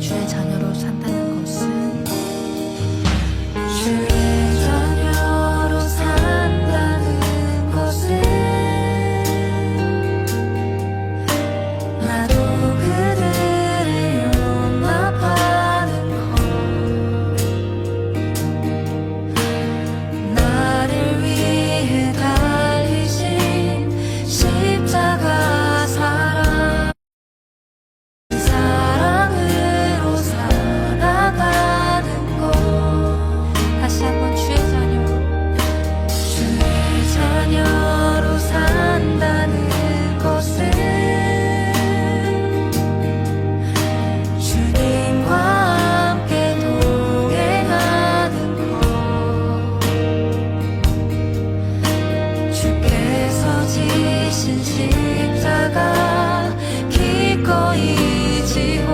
주의 자녀로 산다는 것은 주의 자녀로 산다는 것은 나도 그들을 용납하는 것, 나를 위해 달리신 십자가 사랑, 사랑으로 살아가는 것. 다시 한번 주의 자녀로 산다는 것은 주님과 함께 동행하는 것, 주께서 지신 십자가 기꺼이 지고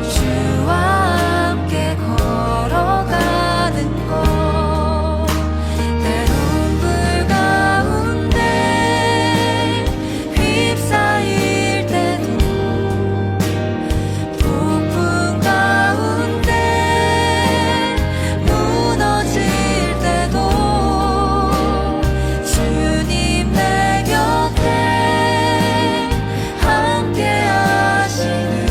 주와 함께 걸어가는 것, 때론 불 가운데 휩싸일 때도, 폭풍 가운데 무너질 때도 주님 내 곁에 함께 하시는,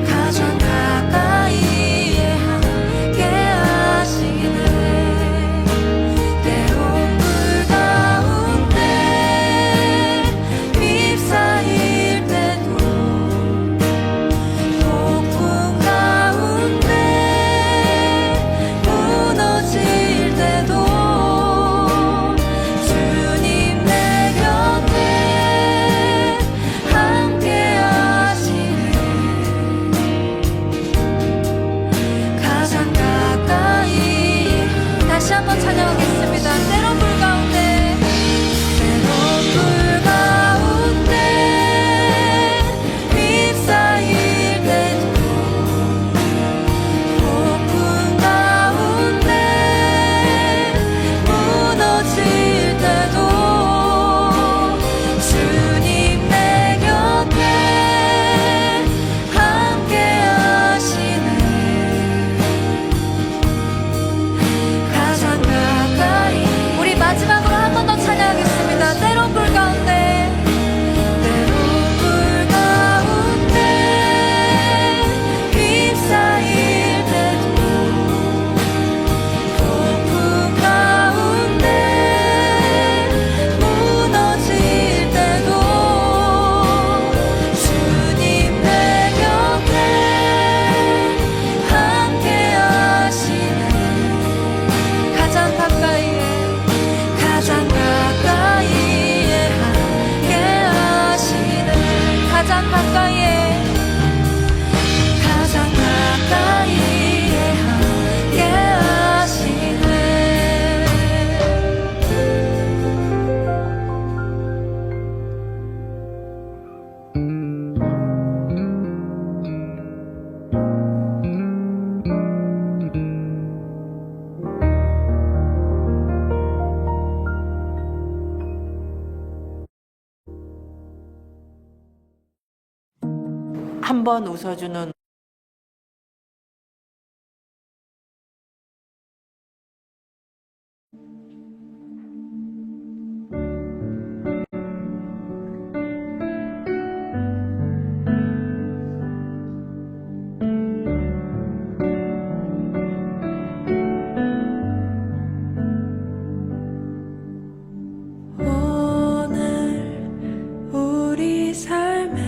가장 가까이에 함께 하시네. 때론 불 가운데 휩싸일 때도, 폭풍 가운데 무너질 때도 주님 내 곁에 함께 하시네. 가장 가까이. 다시 한번 찬양하겠습니다. 때론 불 가운데 때론 불 가운데 휩싸일 때도, 폭풍 가운데 무너질 때도 주님 내 곁에 함께 하시네. 가장 가까이. 우리 마지막으로 한 번 더 찬양하겠습니다. 때론 불 가운데 때론 불 가운데 휩싸일 때도, 폭풍 가운데 무너질 때도 주님 내 곁에 함께 하시네. 가장 가까이에, 가장 가까이에 함께 하시네. 가장 가까이에 가장 가까이에 함께 하시네. 한번 웃어주는 오늘 '우리 삶에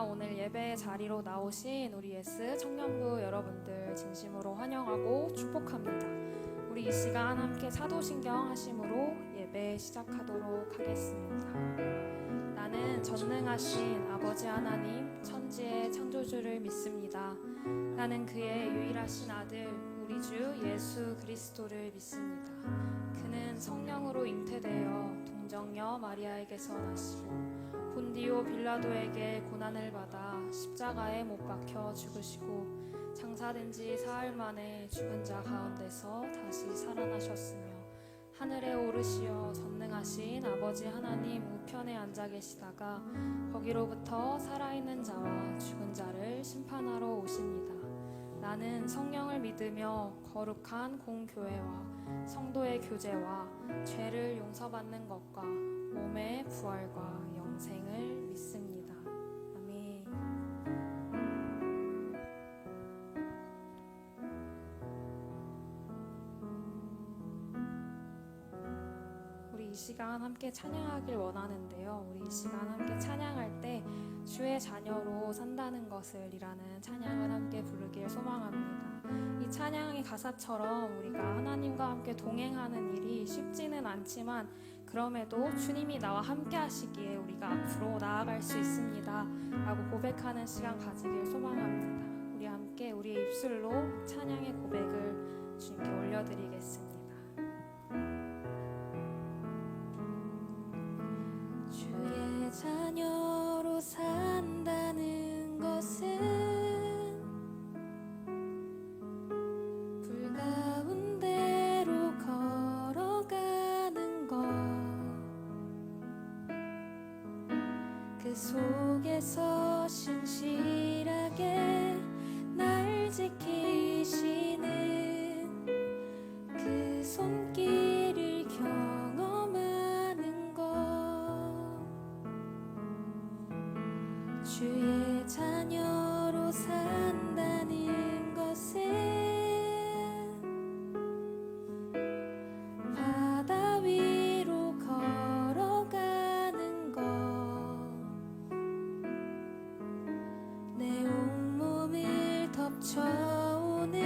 오늘 예배 자리로 나오신 우리 예스 청년부 여러분들 진심으로 환영하고 축복합니다. 우리 이 시간 함께 사도신경 하심으로 예배 시작하도록 하겠습니다. 나는 전능하신 아버지 하나님 천지의 창조주를 믿습니다. 나는 그의 유일하신 아들 우리 주 예수 그리스도를 믿습니다. 그는 성령으로 잉태되어 동정녀 마리아에게서 나시고 본디오 빌라도에게 고난을 받아 십자가에 못 박혀 죽으시고 장사된 지 사흘 만에 죽은 자 가운데서 다시 살아나셨으며 하늘에 오르시어 전능하신 아버지 하나님 우편에 앉아 계시다가 거기로부터 살아있는 자와 죽은 자를 심판하러 오십니다. 나는 성령을 믿으며 거룩한 공교회와 성도의 교제와 죄를 용서받는 것과 몸의 부활과 영생을 믿습니다. 아멘. 우리 이 시간 함께 찬양하길 원하는데요. 우리 이 시간 함께 찬양할 때 주의 자녀로 산다는 것을 이라는 찬양을 함께 부르길 소망합니다. 이 찬양의 가사처럼 우리가 하나님과 함께 동행하는 일이 쉽지는 않지만 그럼에도 주님이 나와 함께 하시기에 우리가 앞으로 나아갈 수 있습니다 라고 고백하는 시간 가지길 소망합니다. 우리 함께 우리의 입술로 찬양의 고백을 주님께 올려드리겠습니다. 주의 자녀로 산다는 것은 불 가운데로 걸어가는 것, 그 속에서 신실하게 날 지키시는 그 손길을 경험하는 것, 주의 자녀로 산다는 것은 바다 위로 걸어가는 것, 내 온몸을 덮쳐오는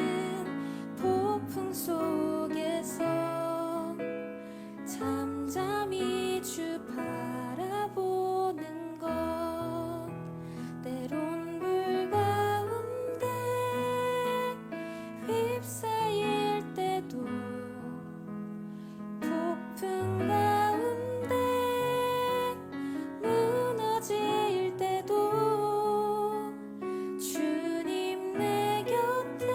폭풍 속에서 잠잠히 주 바라보는 것, 때론 불 가운데 휩싸일 때도 폭풍 가운데 무너질 때도 주님 내 곁에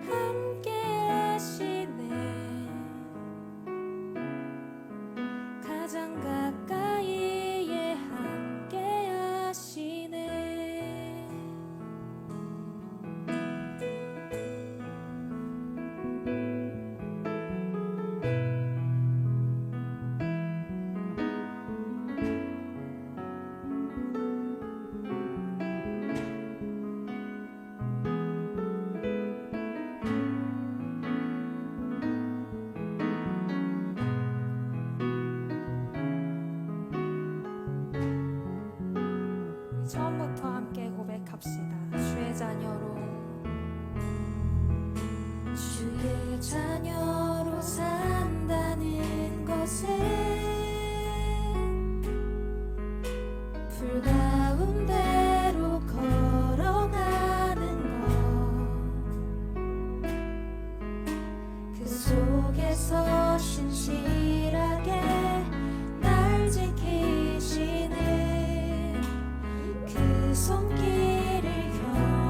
함께 하시네. 가장 가까이에 함께 하시네. 우리 처음부터 함께 고백합시다. 주의 자녀로 주의 자녀로 산다는 것은 불 가운데로 걸어가는 것, 그 속에서 신실하게 날 지키시는 그 손길을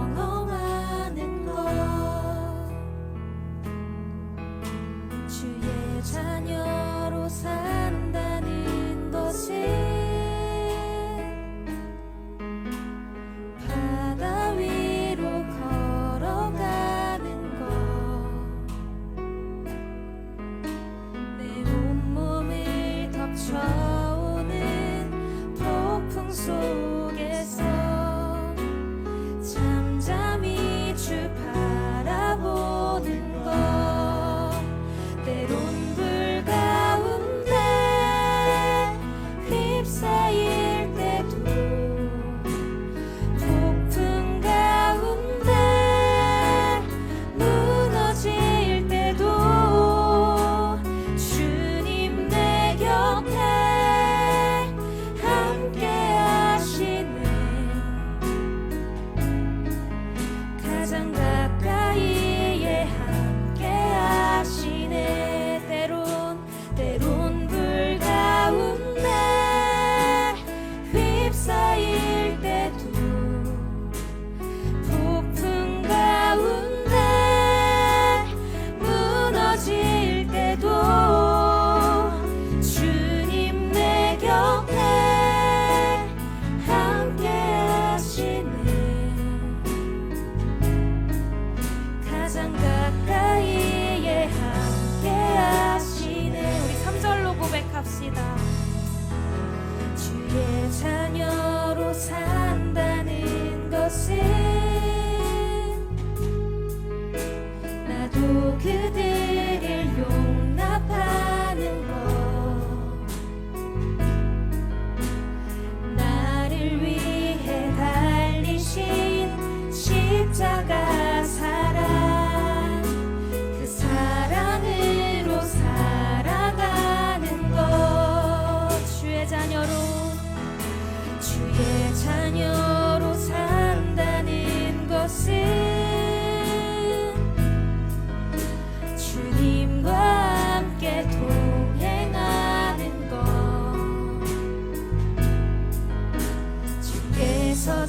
경험하는 것, 주의 자녀로 산다는 것은 바다 위로 걸어가는 것, 내 온몸을 덮쳐오는 폭풍 속에서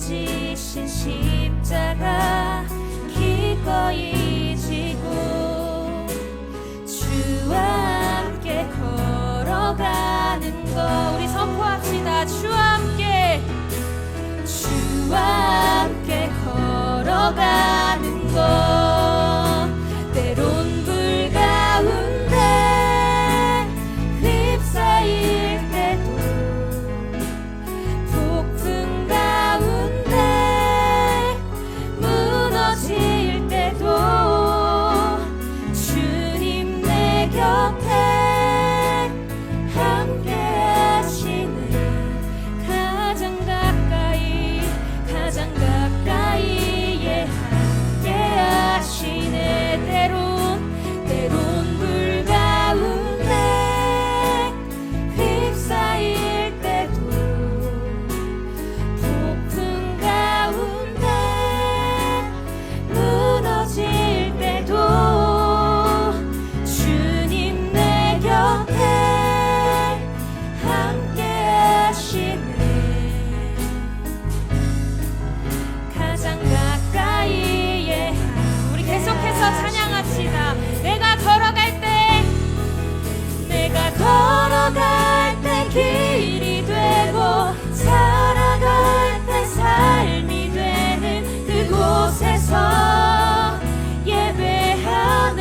지신 십자가 기꺼이 지고 주와 함께 걸어가는 것 우리 선포합시다. 주와 함께 걸어가는 것 때론 불 가운데 휩싸일 때도 폭풍 가운데 무너질 때도 주님 내 곁에 함께 하시는 가장 가까이에 함께 하시네. 때론 불 가운데 휩싸일 때도 폭풍 가운데 무너질 때도 주님 내 곁에 함께 하시네. 가장 가까이에 우리 계속해서 찬양합시다. 내가 걸어갈 때 길이 되고 살아갈 때 삶이 되는 그곳에서 예배하네.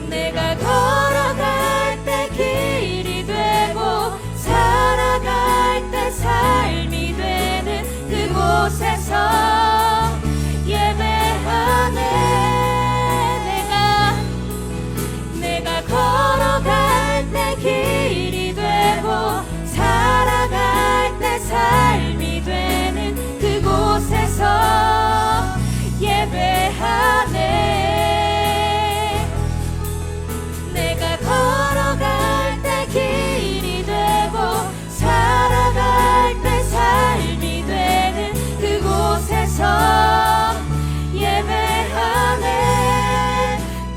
내가 걸어갈 때 길이 되고 살아갈 때 삶이 되는 그곳에서 예배하네. 내가 걸어갈 때 길이 되고 살아갈 때 삶이 되는 그곳에서 예배하네. 내가 걸어갈 때 길이 되고 살아갈 때 삶이 되는 그곳에서 예배하네.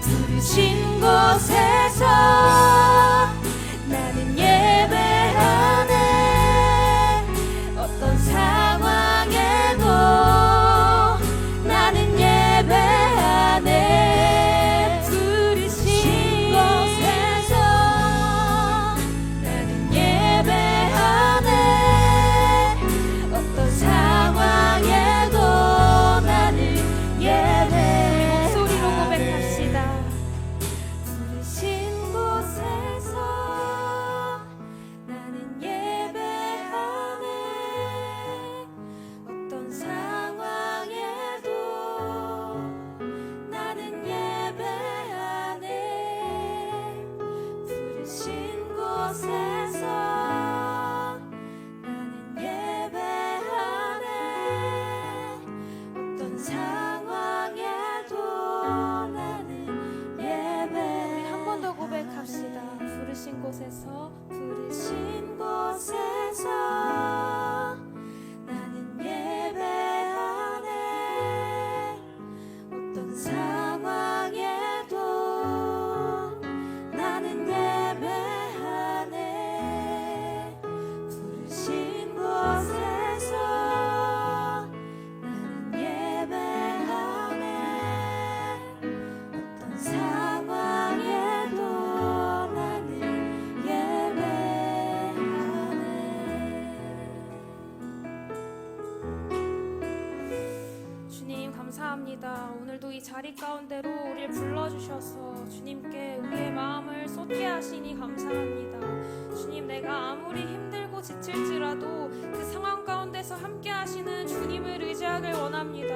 부르신 곳에서 나는 예배하네. 어떤 상황에도 나는 예배하네. 부르신 곳에서 나는 예배하네. 어떤 상황에도 나는 예배하네. 목소리로 고백합시다. 부르신 곳에서 나는 예배하네. 어떤 상황에도 나는 예배하네. 부르신 곳에서 나는 예배하네. 어떤 상황에도 나는 예배하네. 한 번 더 고백합시다. 부르신 곳에서 나는 예배하네. 어떤 상황에도 나는 예배하네. 부르신 곳에서 나는 예배하네. 어떤 상황에도 나는 예배하네. 주님 감사합니다. 오늘도 이 자리 가운데로 우리를 불러주셔서 주님께 우리의 마음을 쏟게 하시니 감사합니다. 주님, 내가 아무리 힘들고 지칠지라도 그 상황 가운데서 함께 하시는 주님을 의지하길 원합니다.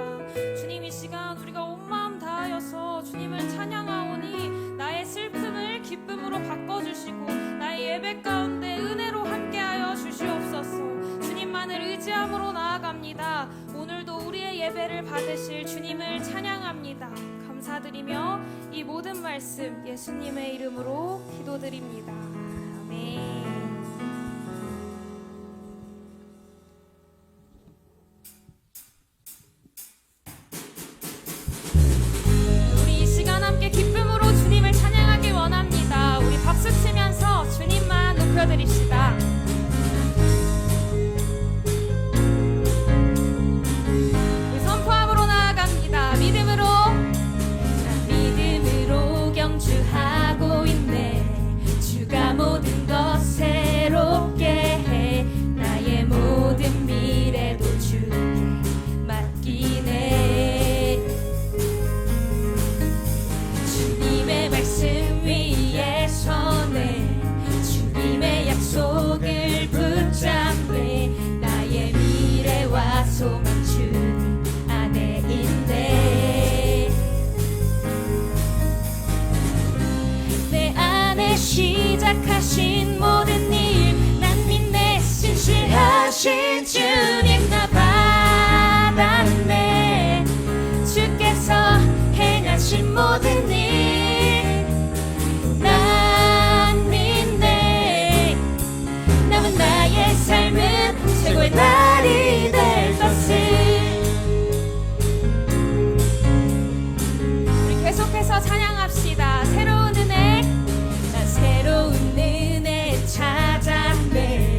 주님, 이 시간 우리가 온 마음 다하여서 주님을 찬양하오니 나의 슬픔을 기쁨으로 바꿔주시고 나의 예배 가운데 은혜로 함께하여 주시옵소서. 주님만을 의지함으로 나아갑니다. 오늘도 우리의 예배를 받으실 주님을 찬양합니다. 감사드리며 이 모든 말씀 예수님의 이름으로 기도드립니다. 아멘. 우리 이 시간 함께 기쁨으로 주님을 찬양하길 원합니다. 우리 박수 치면서 주님만 높여드립시다. 말씀하신 주님 나 받았네. 주께서 행하신 모든 일 난 믿네. 남은 나의 삶은 최고의 날이 될 것을. 우리 계속해서 찬양합시다. 새로운 은혜, 난 새로운 은혜 찾았네.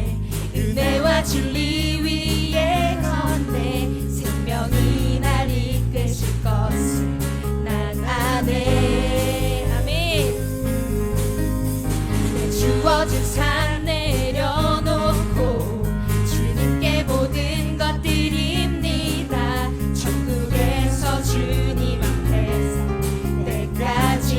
은혜와 진리 위에 걷네. 생명이 날 이끄실 것을 난 아네. 아멘. 내 주어진 산 내려놓고 주님께 모든 것 드립니다. 천국에서 주님 앞에서 때까지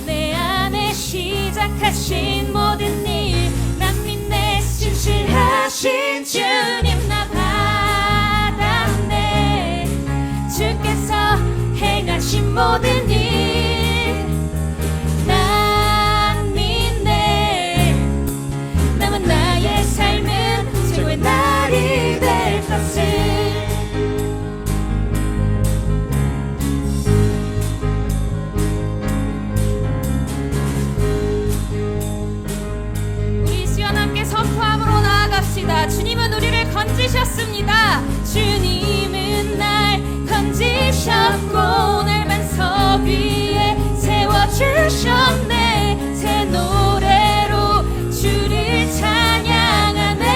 내 안에 시작하신 모든 일 난 믿네. 신실하신 주님 나 받았네. 주께서 행하신 모든 일 난 믿네. 남은 나의 삶은 최고의 날이 될 것을. 우리 시간 함께 선포함으로 나아갑시다. 주님은 우리를 건지셨습니다. 주님은 날 건지셨고 넓은 석 위에 세워주셨네. 새 노래로 주를 찬양하네.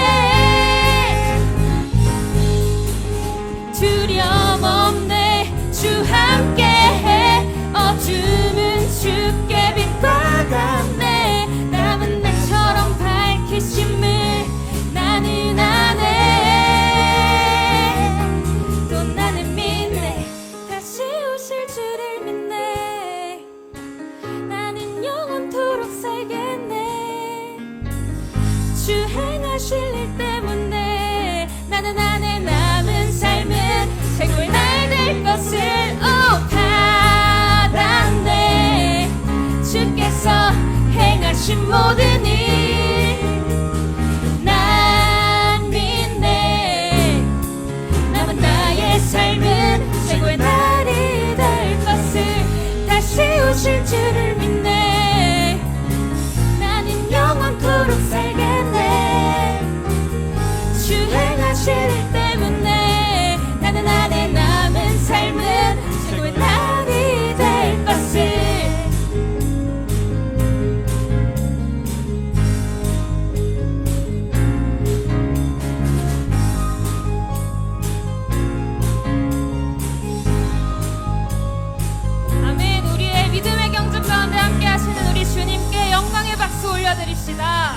두려움 없네. 주 함께해. 어둠은 주께 빛나갔네. 남은 날처럼 밝히심을 나는 아네. 또 나는 믿네. 다시 오실 주를 믿네. 나는 영원토록 살겠네. 주 행하실 일 때문에 나는 안에 남은 삶은 최고의 날 될 것을 받았네. 주께서 행하신 모든 일 난 믿네. 남은 나의 삶은 최고의 날이 될 것을. 다시 오실 주를 믿네. 나는 영원토록 살겠네. 주 행하실 일 때문에 나는 안에 남은 삶은 최고의 날이 될 것을. 아멘. 우리의 믿음의 경주 가운데 함께 하시는 우리 주님께 영광의 박수 올려드립시다.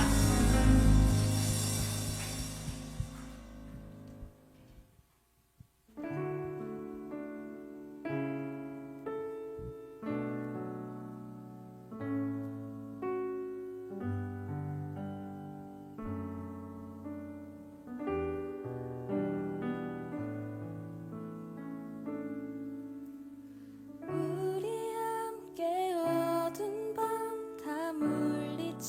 우리 함께 어두운 밤 다 물리쳐내고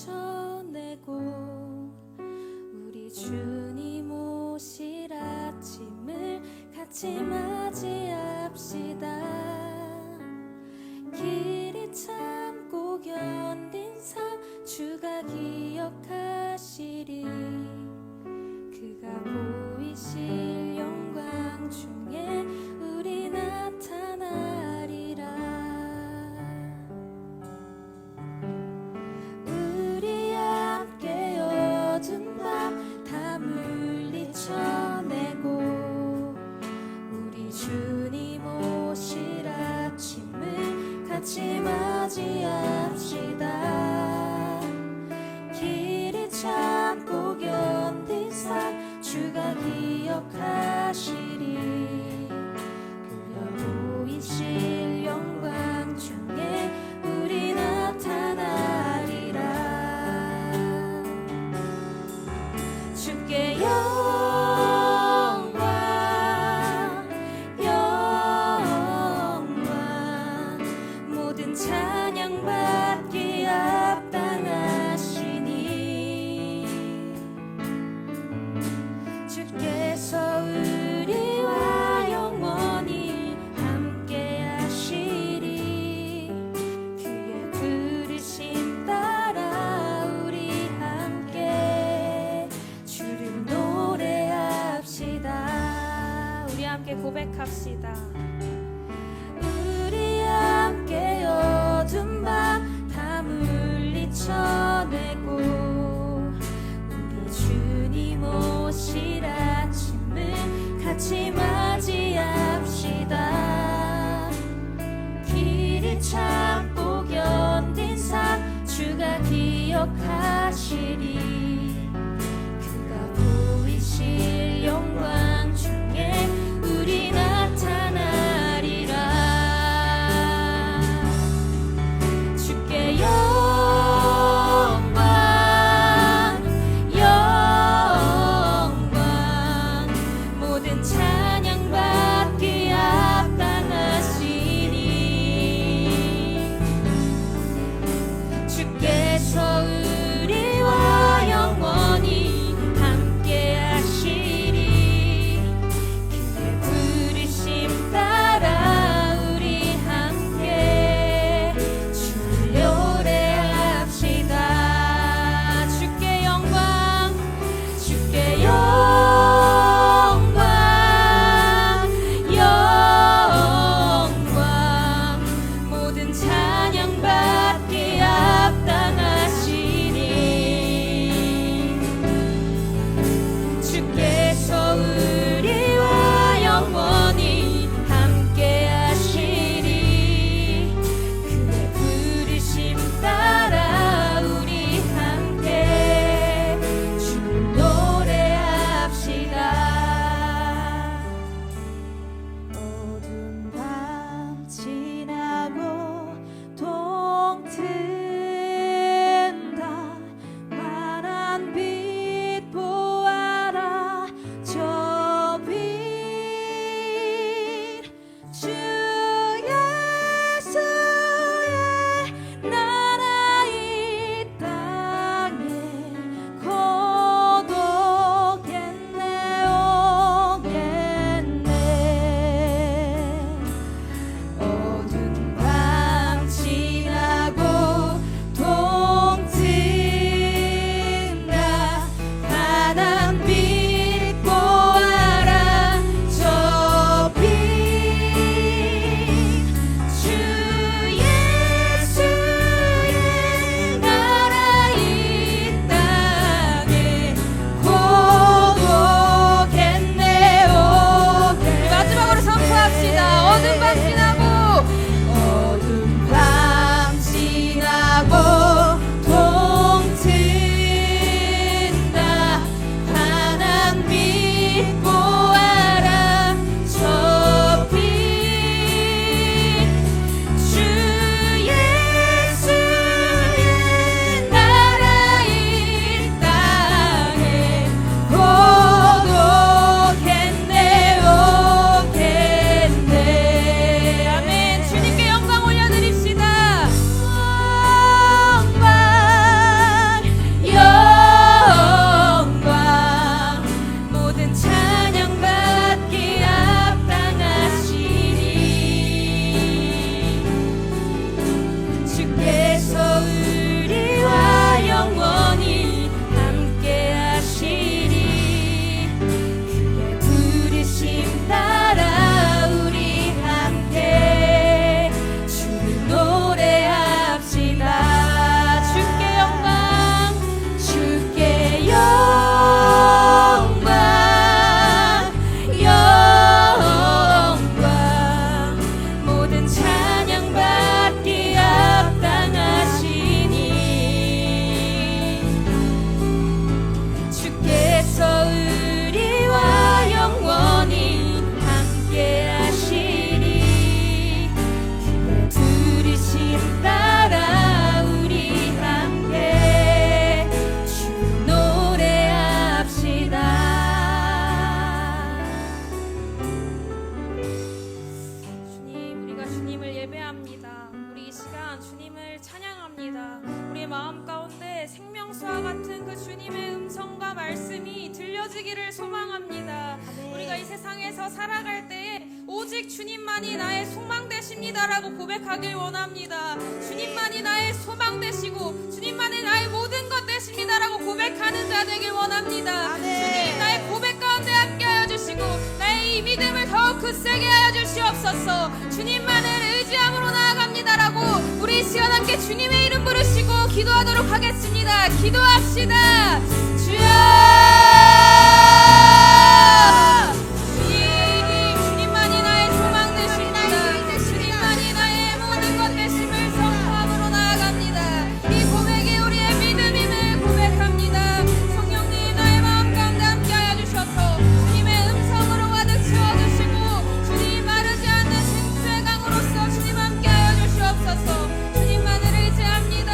우리 주님 오실 아침을 같이 맞이합시다. 길이 참고 견딘 삶 주가 기억하시리. 그가 보이실 영광 중에 우리 나타나리라. 우리 함께 어두운 밤 다 물리쳐내고 우리 주님 오실 아침을 같이 맞이합시다. 길이 참고 견딘 삶 주가 기억하시리. 그가 보이실 영광 중에 우리 나타나리라. 주께 영광 영광 모든 찬양 받기 합당하시니 고백합시다. 우리 함께 어둠 밤 다 물리쳐내고 우리 주님 오실 아침을 같이 맞이합시다. 길을 참고 견딘 삶 주가 기억하시리. 그가 보이실 영광 중에 우리 나타나리라. 주께 영광 영광 모든 찬양 받기 합당하시니 주께서 우리와 영원히 함께 하시리. 그의 부르심 따라 우리 함께 주를 노래합시다. 주께 영광 주께 영광 영광 모든 찬양 받기 합당하시니 주께서 우리와 영원히 함께 하시리. 그의 부르심 따라 우리 함께 주를 노래합시다. 어두운 밤 지나고 동튼다. 환한 빛 보아라. 저 빛 주 예수의 나라 이 땅에 고독했네 오겠네. 어두운 밤 지나고 동튼다. 환한 빛 보아라. 저 빛 주 예수의 나라 이 땅에 고독했네 오겠네. 마지막으로 선포합시다. 어둠 밤 지나고 어두운 밤 지나고 동튼다. 환한 빛 보아라. 저 빛 주 예수의 나라 이 땅에 고독했네 오겠네. 아멘. 주님께 영광 올려드립시다. 영광 모든 찬양 받기 합당하시니 주께서 우리와 영원히 함께 하시리. 그의 부르심 따라 우리 함께 주를 노래합시다. 주께 영광 주께 영광 영광 모든 찬양 받기 합당하시니 주께서 우리와 영원히 함께 하시리. 그의 부르심 따라 우리 함께 주를 노래합시다. 주님, 우리가 주님을 예배합니다. 우리 이 시간 주님을 찬양합니다. 우리의 마음 가운데 생명수와 같은 그 주님의 음성과 말씀이 들려지기를 소망합니다. 우리가 이 세상에서 살아갈 때에 오직 주님만이 나의 소망 되십니다라고 고백하길 원합니다. 주님만이 나의 소망 되시고 주님만이 나의 모든 것 되십니다라고 고백하는 자 되길 원합니다. 주님, 나의 고백 가운데 함께하여 주시고 나의 이 믿음을 더욱 굳세 주시옵소서. 주님만을 의지함으로 나아갑니다라고 우리 이 시간 함께 주님의 이름 부르시고 기도하도록 하겠습니다. 기도합시다. 주여, 주님만이 나의 소망 되십니다. 주님만이 나의 모든 것 되심을 선포함으로 나아갑니다. 이 고백이 우리의 믿음임을 고백합니다. 성령님 나의 마음 가운데 함께하여 주셔서 주님의 음성으로 가득 채워주시고 주님 마르지 않는 생수의 강으로서 주님 함께하여 주시옵소서. 주님만을 의지합니다.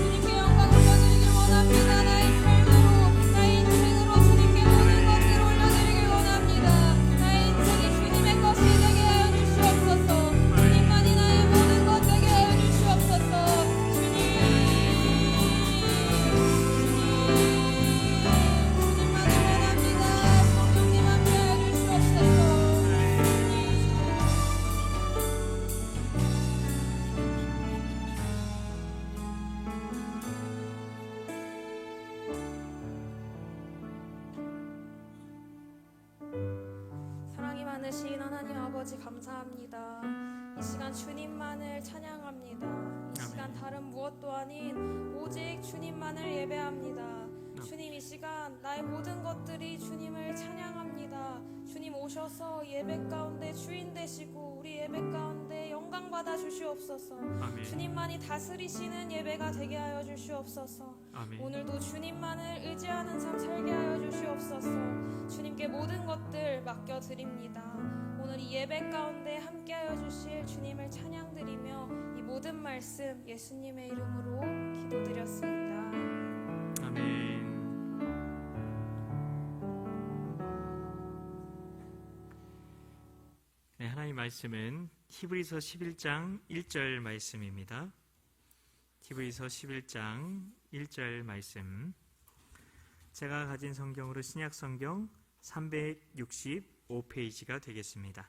주님께 영광 올려드리길 원합니다. 나의 삶으로 나의 인생으로 주님께 모든 것들을 올려드리길 원합니다. 나의 인생이 주님의 것이 되게 하여 주시옵소서. 주님만이 나의 모든 것 되게 하여 주시옵소서. 주님만을 원합니다. 성령님 함께하여 주시옵소서. 사랑이 많으신 하나님 아버지 감사합니다. 이 시간 주님만을 찬양합니다. 이 시간 다른 무엇도 아닌 오직 주님만을 예배합니다. 주님, 이 시간 나의 모든 것들이 주님을 찬양합니다. 주님 오셔서 예배 가운데 주인 되시고 우리 예배 가운데 영광 받아 주시옵소서. 아멘. 주님만이 다스리시는 예배가 되게 하여 주시옵소서. 아멘. 오늘도 주님만을 의지하는 삶 살게 하여 주시옵소서. 주님께 모든 것들 맡겨드립니다. 오늘 이 예배 가운데 함께하여 주실 주님을 찬양드리며 이 모든 말씀 예수님의 이름으로 기도드렸습니다. 아멘. 네, 하나님 말씀은 히브리서 11장 1절 말씀입니다. 히브리서 11장 1절 말씀. 제가 가진 성경으로 신약 성경 365페이지가 되겠습니다.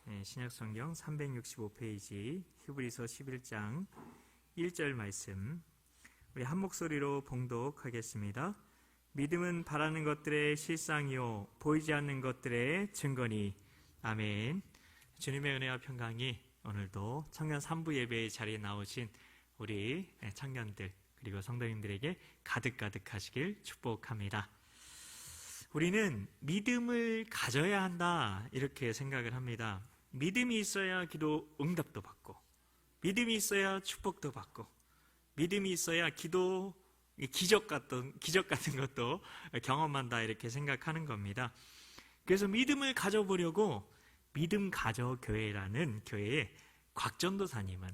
네, 신약 성경 365페이지 히브리서 11장 1절 말씀. 우리 한 목소리로 봉독하겠습니다. 믿음은 바라는 것들의 실상이요 보이지 않는 것들의 증거니. 아멘. 주님의 은혜와 평강이 오늘도 청년 3부 예배의 자리에 나오신 우리 청년들 그리고 성도님들에게 가득가득 하시길 축복합니다. 우리는 믿음을 가져야 한다 이렇게 생각을 합니다. 믿음이 있어야 기도 응답도 받고, 믿음이 있어야 축복도 받고, 믿음이 있어야 기도 기적 같은 것도 경험한다 이렇게 생각하는 겁니다. 그래서 믿음을 가져보려고 믿음 가져 교회라는 교회에 곽전도사님은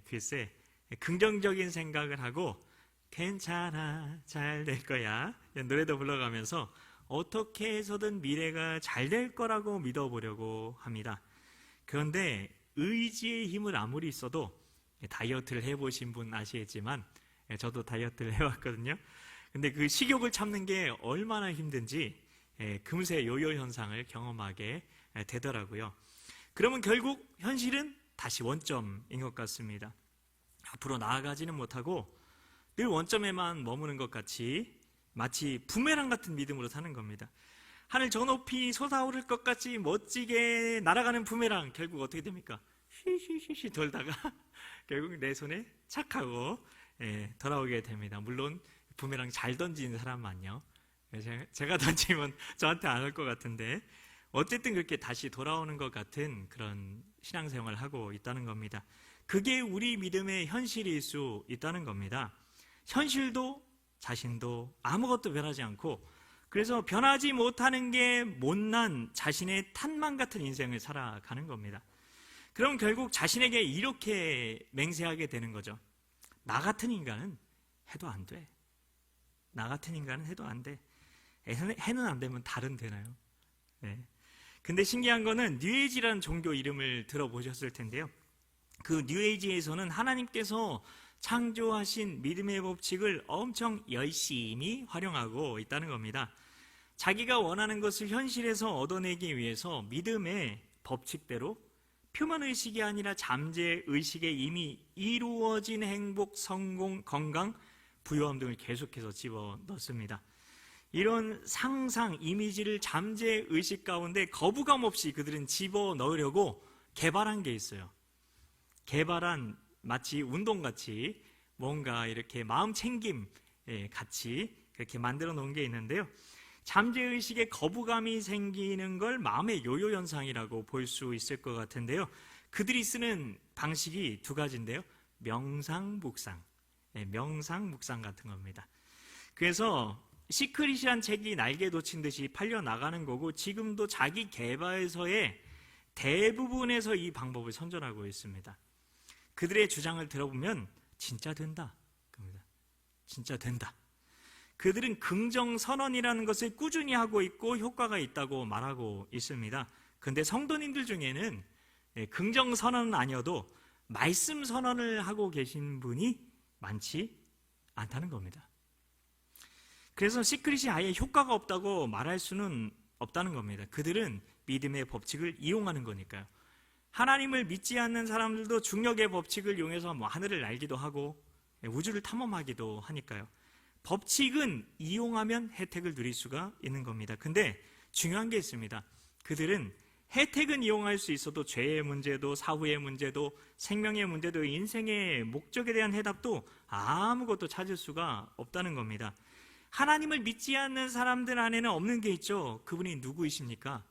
글쎄 긍정적인 생각을 하고 괜찮아 잘 될 거야 노래도 불러가면서 어떻게 해서든 미래가 잘 될 거라고 믿어보려고 합니다. 그런데 의지의 힘을 아무리 있어도 다이어트를 해보신 분 아시겠지만 저도 다이어트를 해왔거든요. 근데 그 식욕을 참는 게 얼마나 힘든지 금세 요요 현상을 경험하게 되더라고요. 그러면 결국 현실은 다시 원점인 것 같습니다. 앞으로 나아가지는 못하고 늘 원점에만 머무는 것 같이 마치 부메랑 같은 믿음으로 사는 겁니다. 하늘 저 높이 솟아오를 것 같이 멋지게 날아가는 부메랑 결국 어떻게 됩니까? 쉬쉬쉬쉬 돌다가 결국 내 손에 착 하고 돌아오게 됩니다. 물론 부메랑 잘 던지는 사람만요. 제가 던지면 저한테 안 올 것 같은데 어쨌든 그렇게 다시 돌아오는 것 같은 그런 신앙생활을 하고 있다는 겁니다. 그게 우리 믿음의 현실일 수 있다는 겁니다. 현실도 자신도 아무것도 변하지 않고 그래서 변하지 못하는 게 못난 자신의 탓만 같은 인생을 살아가는 겁니다. 그럼 결국 자신에게 이렇게 맹세하게 되는 거죠. 나 같은 인간은 해도 안 돼. 나 같은 인간은 해도 안 돼. 해는 안 되면 달은 되나요? 네. 근데 신기한 거는 뉴에이지라는 종교 이름을 들어보셨을 텐데요. 그 뉴에이지에서는 하나님께서 창조하신 믿음의 법칙을 엄청 열심히 활용하고 있다는 겁니다. 자기가 원하는 것을 현실에서 얻어내기 위해서 믿음의 법칙대로 표면의식이 아니라 잠재의식에 이미 이루어진 행복, 성공, 건강, 부유함 등을 계속해서 집어넣습니다. 이런 상상, 이미지를 잠재의식 가운데 거부감 없이 그들은 집어넣으려고 개발한 게 있어요. 개발한 마치 운동같이 뭔가 이렇게 마음 챙김 같이 그렇게 만들어 놓은 게 있는데요. 잠재의식에 거부감이 생기는 걸 마음의 요요 현상이라고 볼 수 있을 것 같은데요. 그들이 쓰는 방식이 두 가지인데요. 명상, 묵상. 명상, 묵상 같은 겁니다. 그래서 시크릿이란 책이 날개 돋친 듯이 팔려나가는 거고, 지금도 자기 개발서의 대부분에서 이 방법을 선전하고 있습니다. 그들의 주장을 들어보면 진짜 된다. 진짜 된다. 그들은 긍정선언이라는 것을 꾸준히 하고 있고 효과가 있다고 말하고 있습니다. 그런데 성도님들 중에는 긍정선언은 아니어도 말씀 선언을 하고 계신 분이 많지 않다는 겁니다. 그래서 시크릿이 아예 효과가 없다고 말할 수는 없다는 겁니다. 그들은 믿음의 법칙을 이용하는 거니까요. 하나님을 믿지 않는 사람들도 중력의 법칙을 이용해서 하늘을 날기도 하고 우주를 탐험하기도 하니까요. 법칙은 이용하면 혜택을 누릴 수가 있는 겁니다. 근데 중요한 게 있습니다. 그들은 혜택은 이용할 수 있어도 죄의 문제도, 사후의 문제도, 생명의 문제도, 인생의 목적에 대한 해답도 아무것도 찾을 수가 없다는 겁니다. 하나님을 믿지 않는 사람들 안에는 없는 게 있죠. 그분이 누구이십니까?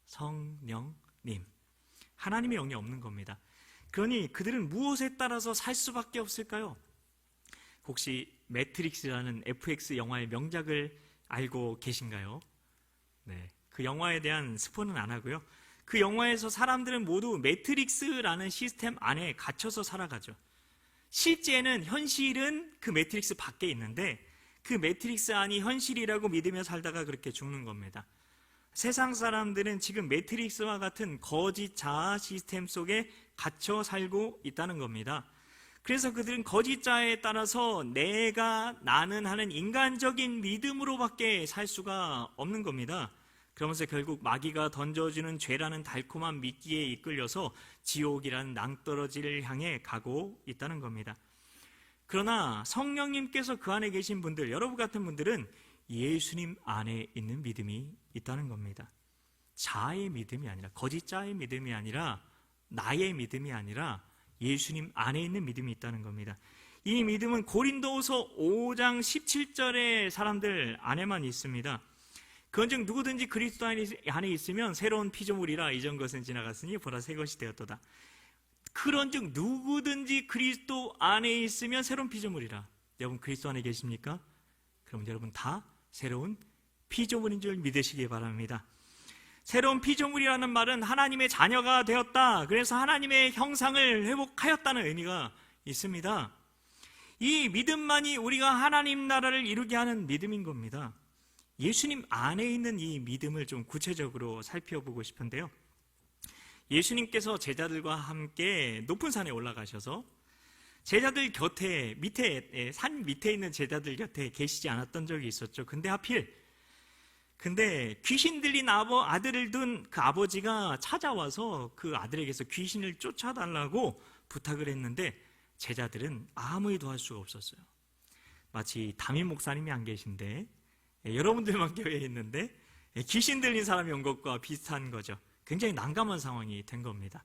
성령님. 하나님의 영이 없는 겁니다. 그러니 그들은 무엇에 따라서 살 수밖에 없을까요? 혹시 매트릭스라는 FX 영화의 명작을 알고 계신가요? 네, 그 영화에 대한 스포는 안 하고요. 그 영화에서 사람들은 모두 매트릭스라는 시스템 안에 갇혀서 살아가죠. 실제는 현실은 그 매트릭스 밖에 있는데 그 매트릭스 안이 현실이라고 믿으며 살다가 그렇게 죽는 겁니다. 세상 사람들은 지금 매트릭스와 같은 거짓 자아 시스템 속에 갇혀 살고 있다는 겁니다. 그래서 그들은 거짓 자아에 따라서 내가, 나는 하는 인간적인 믿음으로밖에 살 수가 없는 겁니다. 그러면서 결국 마귀가 던져주는 죄라는 달콤한 미끼에 이끌려서 지옥이라는 낭떠러지를 향해 가고 있다는 겁니다. 그러나 성령님께서 그 안에 계신 분들, 여러분 같은 분들은 예수님 안에 있는 믿음이 있다는 겁니다. 자아의 믿음이 아니라, 거짓 자아의 믿음이 아니라, 나의 믿음이 아니라 예수님 안에 있는 믿음이 있다는 겁니다. 이 믿음은 고린도후서 5장 17절의 사람들 안에만 있습니다. 그런즉 누구든지 그리스도 안에 있으면 새로운 피조물이라, 이전 것은 지나갔으니 보라 새 것이 되었도다. 그런즉 누구든지 그리스도 안에 있으면 새로운 피조물이라. 여러분 그리스도 안에 계십니까? 그럼 여러분 다 새로운 피조물인 줄 믿으시기 바랍니다. 새로운 피조물이라는 말은 하나님의 자녀가 되었다, 그래서 하나님의 형상을 회복하였다는 의미가 있습니다. 이 믿음만이 우리가 하나님 나라를 이루게 하는 믿음인 겁니다. 예수님 안에 있는 이 믿음을 좀 구체적으로 살펴보고 싶은데요. 예수님께서 제자들과 함께 높은 산에 올라가셔서 제자들 곁에, 산 밑에 있는 제자들 곁에 계시지 않았던 적이 있었죠. 근데 귀신 들린 아들을 둔 그 아버지가 찾아와서 그 아들에게서 귀신을 쫓아달라고 부탁을 했는데 제자들은 아무 일도 할 수가 없었어요. 마치 담임 목사님이 안 계신데 여러분들만 교회에 있는데 귀신 들린 사람이 온 것과 비슷한 거죠. 굉장히 난감한 상황이 된 겁니다.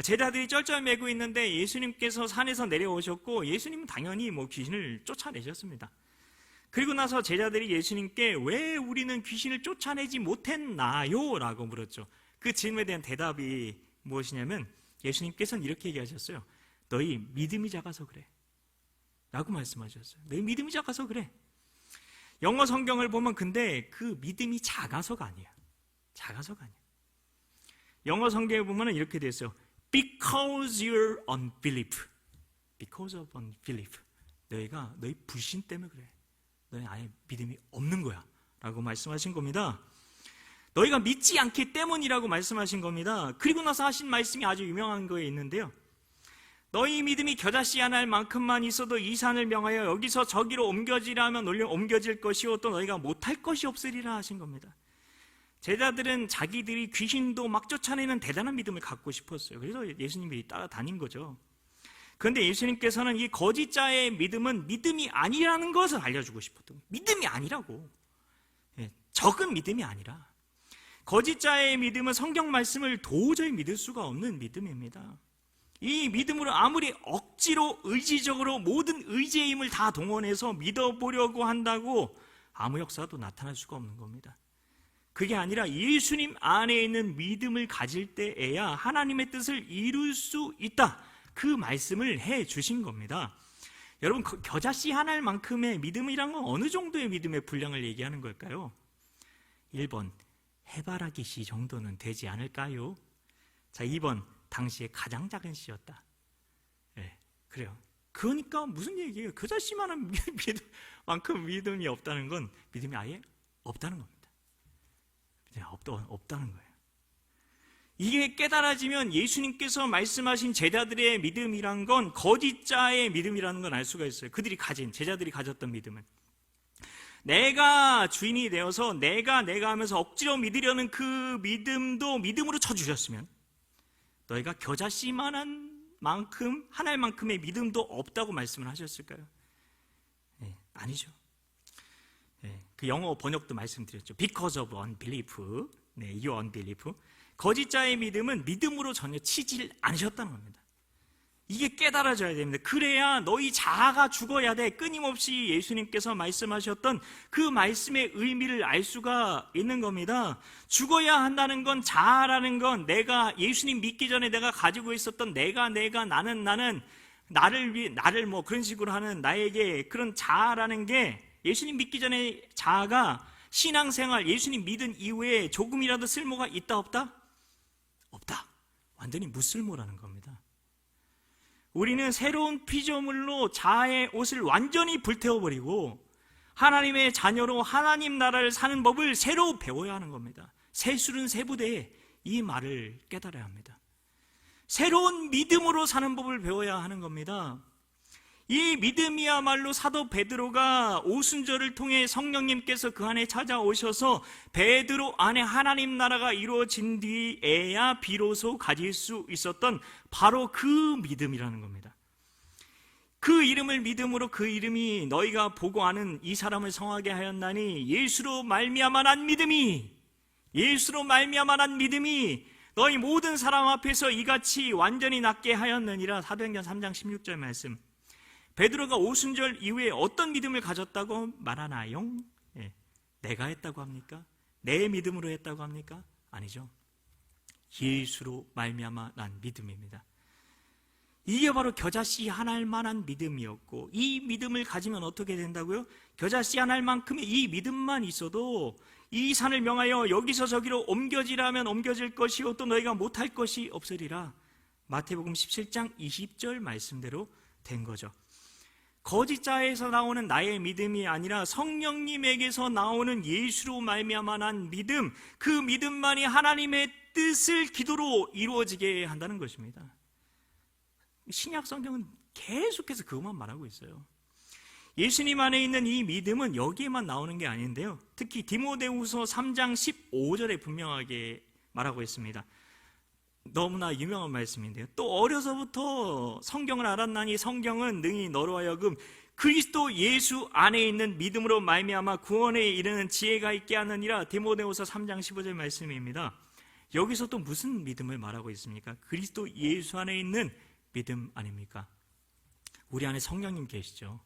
제자들이 쩔쩔매고 있는데 예수님께서 산에서 내려오셨고 예수님은 당연히 귀신을 쫓아내셨습니다. 그리고 나서 제자들이 예수님께 왜 우리는 귀신을 쫓아내지 못했나요? 라고 물었죠. 그 질문에 대한 대답이 무엇이냐면 예수님께서는 이렇게 얘기하셨어요. 너희 믿음이 작아서 그래 라고 말씀하셨어요. 너희 믿음이 작아서 그래. 영어 성경을 보면 근데 그 믿음이 작아서가 아니에요. 작아서가 아니에요. 영어 성경에 보면 이렇게 되어 있어요. Because you're unbelief. Because of unbelief. 너희 불신 때문에 그래. 너희 안에 믿음이 없는 거야 라고 말씀하신 겁니다. 너희가 믿지 않기 때문이라고 말씀하신 겁니다. 그리고 나서 하신 말씀이 아주 유명한 거에 있는데요. 너희 믿음이 겨자씨 하나 할 만큼만 있어도 이 산을 명하여 여기서 저기로 옮겨지라 하면 옮겨질 것이요 또 너희가 못할 것이 없으리라 하신 겁니다. 제자들은 자기들이 귀신도 막 쫓아내는 대단한 믿음을 갖고 싶었어요. 그래서 예수님이 따라다닌 거죠. 그런데 예수님께서는 이 거짓자의 믿음은 믿음이 아니라는 것을 알려주고 싶었던 거예요. 믿음이 아니라고. 적은 믿음이 아니라 거짓 자의 믿음은 성경 말씀을 도저히 믿을 수가 없는 믿음입니다. 이 믿음으로 아무리 억지로 의지적으로 모든 의지의 힘을 다 동원해서 믿어보려고 한다고 아무 역사도 나타날 수가 없는 겁니다. 그게 아니라 예수님 안에 있는 믿음을 가질 때에야 하나님의 뜻을 이룰 수 있다, 그 말씀을 해 주신 겁니다. 여러분, 겨자씨 하나만큼의 믿음이란 건 어느 정도의 믿음의 분량을 얘기하는 걸까요? 1번, 해바라기 씨 정도는 되지 않을까요? 자, 2번, 당시에 가장 작은 씨였다. 네, 그래요. 그러니까 무슨 얘기예요? 겨자씨만한 믿음만큼 믿음이 없다는 건 믿음이 아예 없다는 겁니다. 없다는 거예요. 이게 깨달아지면 예수님께서 말씀하신 제자들의 믿음이란 건 거짓 자의 믿음이라는 건 알 수가 있어요. 그들이 가진, 제자들이 가졌던 믿음은 내가 주인이 되어서 내가 하면서 억지로 믿으려는 그 믿음도 믿음으로 쳐주셨으면 너희가 겨자씨만한 만큼 하나만큼의 믿음도 없다고 말씀을 하셨을까요? 네, 아니죠. 네, 그 영어 번역도 말씀드렸죠. Because of unbelief. 네, your unbelief. 거짓 자의 믿음은 믿음으로 전혀 치질 않으셨다는 겁니다. 이게 깨달아져야 됩니다. 그래야 너희 자아가 죽어야 돼. 끊임없이 예수님께서 말씀하셨던 그 말씀의 의미를 알 수가 있는 겁니다. 죽어야 한다는 건, 자아라는 건 내가 예수님 믿기 전에 내가 가지고 있었던 내가 나는 나를 뭐 그런 식으로 하는 나에게 그런 자아라는 게, 예수님 믿기 전에 자아가 신앙생활 예수님 믿은 이후에 조금이라도 쓸모가 있다 없다? 없다. 완전히 무쓸모라는 겁니다. 우리는 새로운 피조물로 자아의 옷을 완전히 불태워버리고 하나님의 자녀로 하나님 나라를 사는 법을 새로 배워야 하는 겁니다. 세술은 세부대에 이 말을 깨달아야 합니다. 새로운 믿음으로 사는 법을 배워야 하는 겁니다. 이 믿음이야말로 사도 베드로가 오순절을 통해 성령님께서 그 안에 찾아오셔서 베드로 안에 하나님 나라가 이루어진 뒤에야 비로소 가질 수 있었던 바로 그 믿음이라는 겁니다. 그 이름을 믿음으로, 그 이름이 너희가 보고 아는 이 사람을 성하게 하였나니 예수로 말미암아 난 믿음이 너희 모든 사람 앞에서 이같이 완전히 낫게 하였느니라. 사도행전 3장 16절 말씀. 베드로가 오순절 이후에 어떤 믿음을 가졌다고 말하나요? 내가 했다고 합니까? 내 믿음으로 했다고 합니까? 아니죠. 예수로 말미암아 난 믿음입니다. 이게 바로 겨자씨 하나일 만한 믿음이었고, 이 믿음을 가지면 어떻게 된다고요? 겨자씨 하나일 만큼의 이 믿음만 있어도 이 산을 명하여 여기서 저기로 옮겨지라면 옮겨질 것이요 또 너희가 못할 것이 없으리라. 마태복음 17장 20절 말씀대로 된 거죠. 거짓 자에서 나오는 나의 믿음이 아니라 성령님에게서 나오는 예수로 말미암아 난 믿음, 그 믿음만이 하나님의 뜻을 기도로 이루어지게 한다는 것입니다. 신약 성경은 계속해서 그것만 말하고 있어요. 예수님 안에 있는 이 믿음은 여기에만 나오는 게 아닌데요, 특히 디모데후서 3장 15절에 분명하게 말하고 있습니다. 너무나 유명한 말씀인데요, 또 어려서부터 성경을 알았나니 성경은 능히 너로 하여금 그리스도 예수 안에 있는 믿음으로 말미암아 구원에 이르는 지혜가 있게 하느니라. 디모데후서 3장 15절 말씀입니다. 여기서 또 무슨 믿음을 말하고 있습니까? 그리스도 예수 안에 있는 믿음 아닙니까? 우리 안에 성령님 계시죠.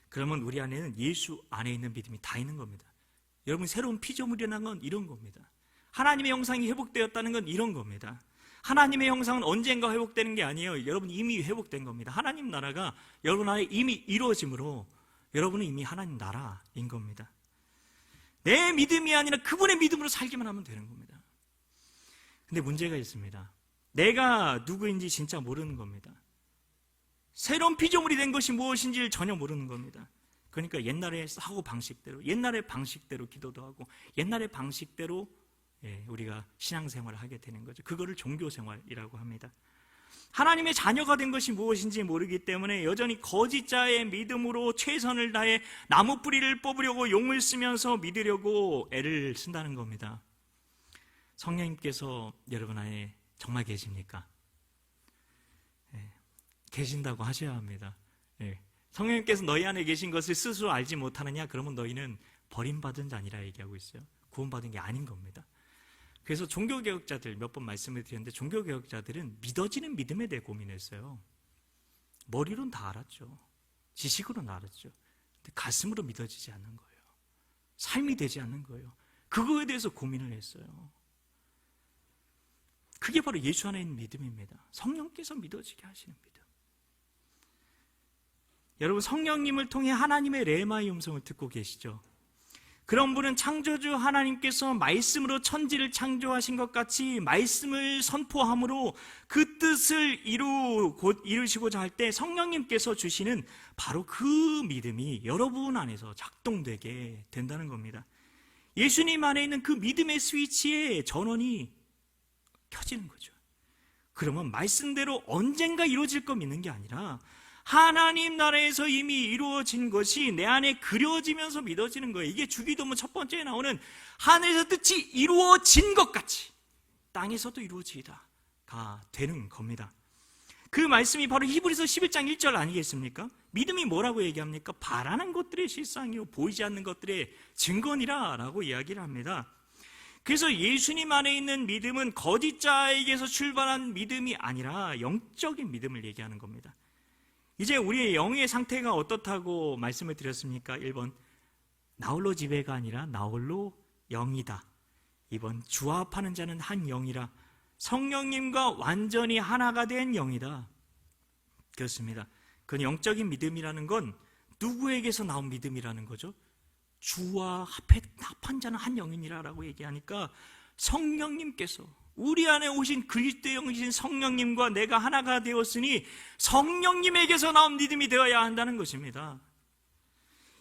그러면 우리 안에는 예수 안에 있는 믿음이 다 있는 겁니다. 여러분, 새로운 피조물이라는 건 이런 겁니다. 하나님의 형상이 회복되었다는 건 이런 겁니다. 하나님의 형상은 언젠가 회복되는 게 아니에요. 여러분 이미 회복된 겁니다. 하나님 나라가 여러분 안에 이미 이루어짐으로 여러분은 이미 하나님 나라인 겁니다. 내 믿음이 아니라 그분의 믿음으로 살기만 하면 되는 겁니다. 근데 문제가 있습니다. 내가 누구인지 진짜 모르는 겁니다. 새로운 피조물이 된 것이 무엇인지를 전혀 모르는 겁니다. 그러니까 옛날의 사고 방식대로, 옛날의 방식대로 기도도 하고 옛날의 방식대로 우리가 신앙생활을 하게 되는 거죠. 그거를 종교생활이라고 합니다. 하나님의 자녀가 된 것이 무엇인지 모르기 때문에 여전히 거짓 자의 믿음으로 최선을 다해 나무 뿌리를 뽑으려고 용을 쓰면서 믿으려고 애를 쓴다는 겁니다. 성령님께서 여러분 안에 정말 계십니까? 계신다고 하셔야 합니다. 성령님께서 너희 안에 계신 것을 스스로 알지 못하느냐? 그러면 너희는 버림받은 자니라 얘기하고 있어요. 구원받은 게 아닌 겁니다. 그래서 종교개혁자들 몇 번 말씀을 드렸는데 종교개혁자들은 믿어지는 믿음에 대해 고민했어요. 머리로는 다 알았죠. 지식으로는 알았죠. 근데 가슴으로 믿어지지 않는 거예요. 삶이 되지 않는 거예요. 그거에 대해서 고민을 했어요. 그게 바로 예수 안에 있는 믿음입니다. 성령께서 믿어지게 하시는 믿음. 여러분, 성령님을 통해 하나님의 레마의 음성을 듣고 계시죠? 그런 분은 창조주 하나님께서 말씀으로 천지를 창조하신 것 같이 말씀을 선포함으로 그 뜻을 이루시고자 할 때 성령님께서 주시는 바로 그 믿음이 여러분 안에서 작동되게 된다는 겁니다. 예수님 안에 있는 그 믿음의 스위치에 전원이 켜지는 거죠. 그러면 말씀대로 언젠가 이루어질 거 믿는 게 아니라 하나님 나라에서 이미 이루어진 것이 내 안에 그려지면서 믿어지는 거예요. 이게 주기도문 첫 번째에 나오는 하늘에서 뜻이 이루어진 것 같이 땅에서도 이루어지다가 되는 겁니다. 그 말씀이 바로 히브리서 11장 1절 아니겠습니까? 믿음이 뭐라고 얘기합니까? 바라는 것들의 실상이요 보이지 않는 것들의 증거니라 라고 이야기를 합니다. 그래서 예수님 안에 있는 믿음은 거짓 자에게서 출발한 믿음이 아니라 영적인 믿음을 얘기하는 겁니다. 이제 우리의 영의 상태가 어떻다고 말씀을 드렸습니까? 1번, 나홀로 지배가 아니라 나홀로 영이다. 2번, 주합하는 자는 한 영이라 성령님과 완전히 하나가 된 영이다. 그렇습니다. 그 영적인 믿음이라는 건 누구에게서 나온 믿음이라는 거죠? 주와 합한 자는 한 영이니라 라고 얘기하니까 성령님께서 우리 안에 오신 그리스도의 영이신 성령님과 내가 하나가 되었으니 성령님에게서 나온 믿음이 되어야 한다는 것입니다.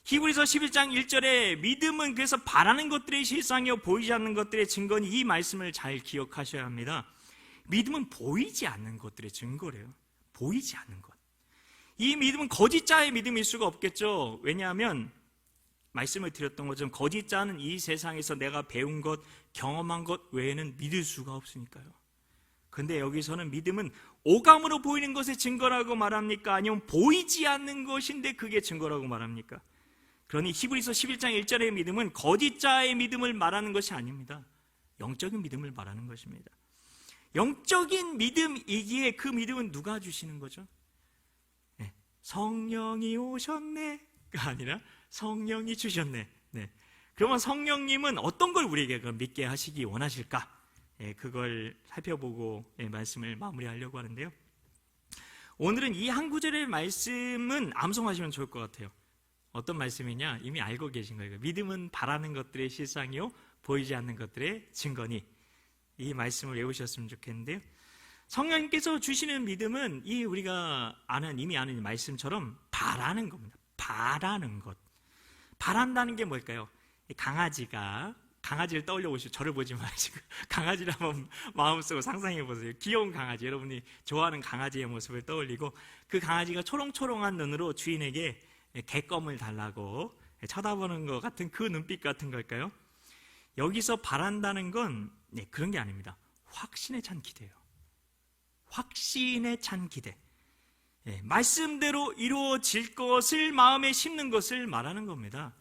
히브리서 11장 1절에 믿음은 그래서 바라는 것들의 실상이요 보이지 않는 것들의 증거니 이 말씀을 잘 기억하셔야 합니다. 믿음은 보이지 않는 것들의 증거래요. 보이지 않는 것. 이 믿음은 거짓자의 믿음일 수가 없겠죠. 왜냐하면 말씀을 드렸던 것처럼 거짓자는 이 세상에서 내가 배운 것, 경험한 것 외에는 믿을 수가 없으니까요. 그런데 여기서는 믿음은 오감으로 보이는 것의 증거라고 말합니까? 아니면 보이지 않는 것인데 그게 증거라고 말합니까? 그러니 히브리서 11장 1절의 믿음은 거짓자의 믿음을 말하는 것이 아닙니다. 영적인 믿음을 말하는 것입니다. 영적인 믿음이기에 그 믿음은 누가 주시는 거죠? 네. 성령이 오셨네가 아니라 성령이 주셨네. 네. 그러면 성령님은 어떤 걸 우리에게 믿게 하시기 원하실까? 그걸 살펴보고 말씀을 마무리하려고 하는데요. 오늘은 이 한 구절의 말씀은 암송하시면 좋을 것 같아요. 어떤 말씀이냐? 이미 알고 계신 거예요. 믿음은 바라는 것들의 실상이요 보이지 않는 것들의 증거니. 이 말씀을 외우셨으면 좋겠는데요. 성령님께서 주시는 믿음은 이 우리가 이미 아는 말씀처럼 바라는 겁니다. 바라는 것. 바란다는 게 뭘까요? 강아지를 떠올려 보시고 저를 보지 마시고 강아지를 한번 마음속으로 상상해 보세요. 귀여운 강아지, 여러분이 좋아하는 강아지의 모습을 떠올리고 그 강아지가 초롱초롱한 눈으로 주인에게 개껌을 달라고 쳐다보는 것 같은 그 눈빛 같은 걸까요? 여기서 바란다는 건 그런 게 아닙니다. 확신에 찬 기대예요. 확신에 찬 기대. 말씀대로 이루어질 것을 마음에 심는 것을 말하는 겁니다.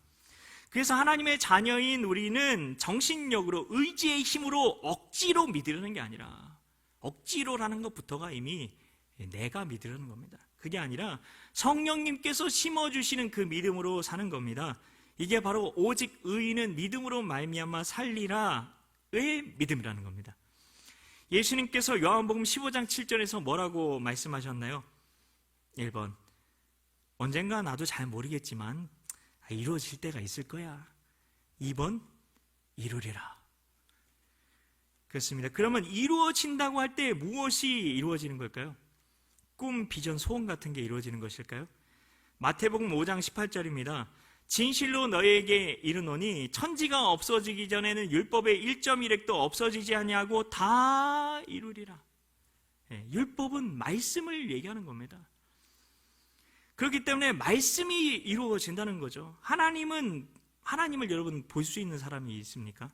그래서 하나님의 자녀인 우리는 정신력으로 의지의 힘으로 억지로 믿으려는 게 아니라 억지로라는 것부터가 이미 내가 믿으려는 겁니다. 그게 아니라 성령님께서 심어주시는 그 믿음으로 사는 겁니다. 이게 바로 오직 의인은 믿음으로 말미암아 살리라의 믿음이라는 겁니다. 예수님께서 요한복음 15장 7절에서 뭐라고 말씀하셨나요? 1번, 언젠가 나도 잘 모르겠지만 이루어질 때가 있을 거야. 2번, 이루리라. 그렇습니다. 그러면 이루어진다고 할 때 무엇이 이루어지는 걸까요? 꿈, 비전, 소원 같은 게 이루어지는 것일까요? 마태복음 5장 18절입니다. 진실로 너희에게 이르노니 천지가 없어지기 전에는 율법의 1.1획도 없어지지 아니하고 다 이루리라. 율법은 말씀을 얘기하는 겁니다. 그렇기 때문에 말씀이 이루어진다는 거죠. 하나님을 여러분 볼 수 있는 사람이 있습니까?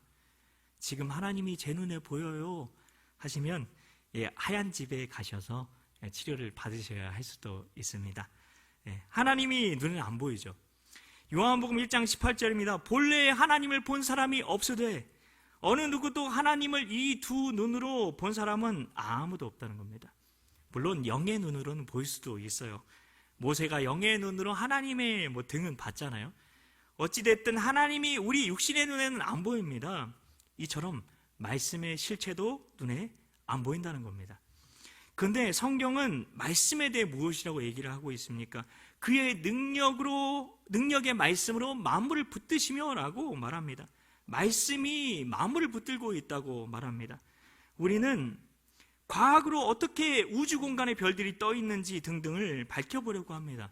지금 하나님이 제 눈에 보여요 하시면 하얀 집에 가셔서 치료를 받으셔야 할 수도 있습니다. 하나님이 눈에 안 보이죠. 요한복음 1장 18절입니다. 본래 하나님을 본 사람이 없으되 어느 누구도 하나님을 이 두 눈으로 본 사람은 아무도 없다는 겁니다. 물론 영의 눈으로는 보일 수도 있어요. 모세가 영의 눈으로 하나님의 등은 봤잖아요. 어찌됐든 하나님이 우리 육신의 눈에는 안 보입니다. 이처럼 말씀의 실체도 눈에 안 보인다는 겁니다. 그런데 성경은 말씀에 대해 무엇이라고 얘기를 하고 있습니까? 그의 능력의 말씀으로 만물을 붙드시며 라고 말합니다. 말씀이 만물을 붙들고 있다고 말합니다. 우리는 과학으로 어떻게 우주 공간에 별들이 떠 있는지 등등을 밝혀보려고 합니다.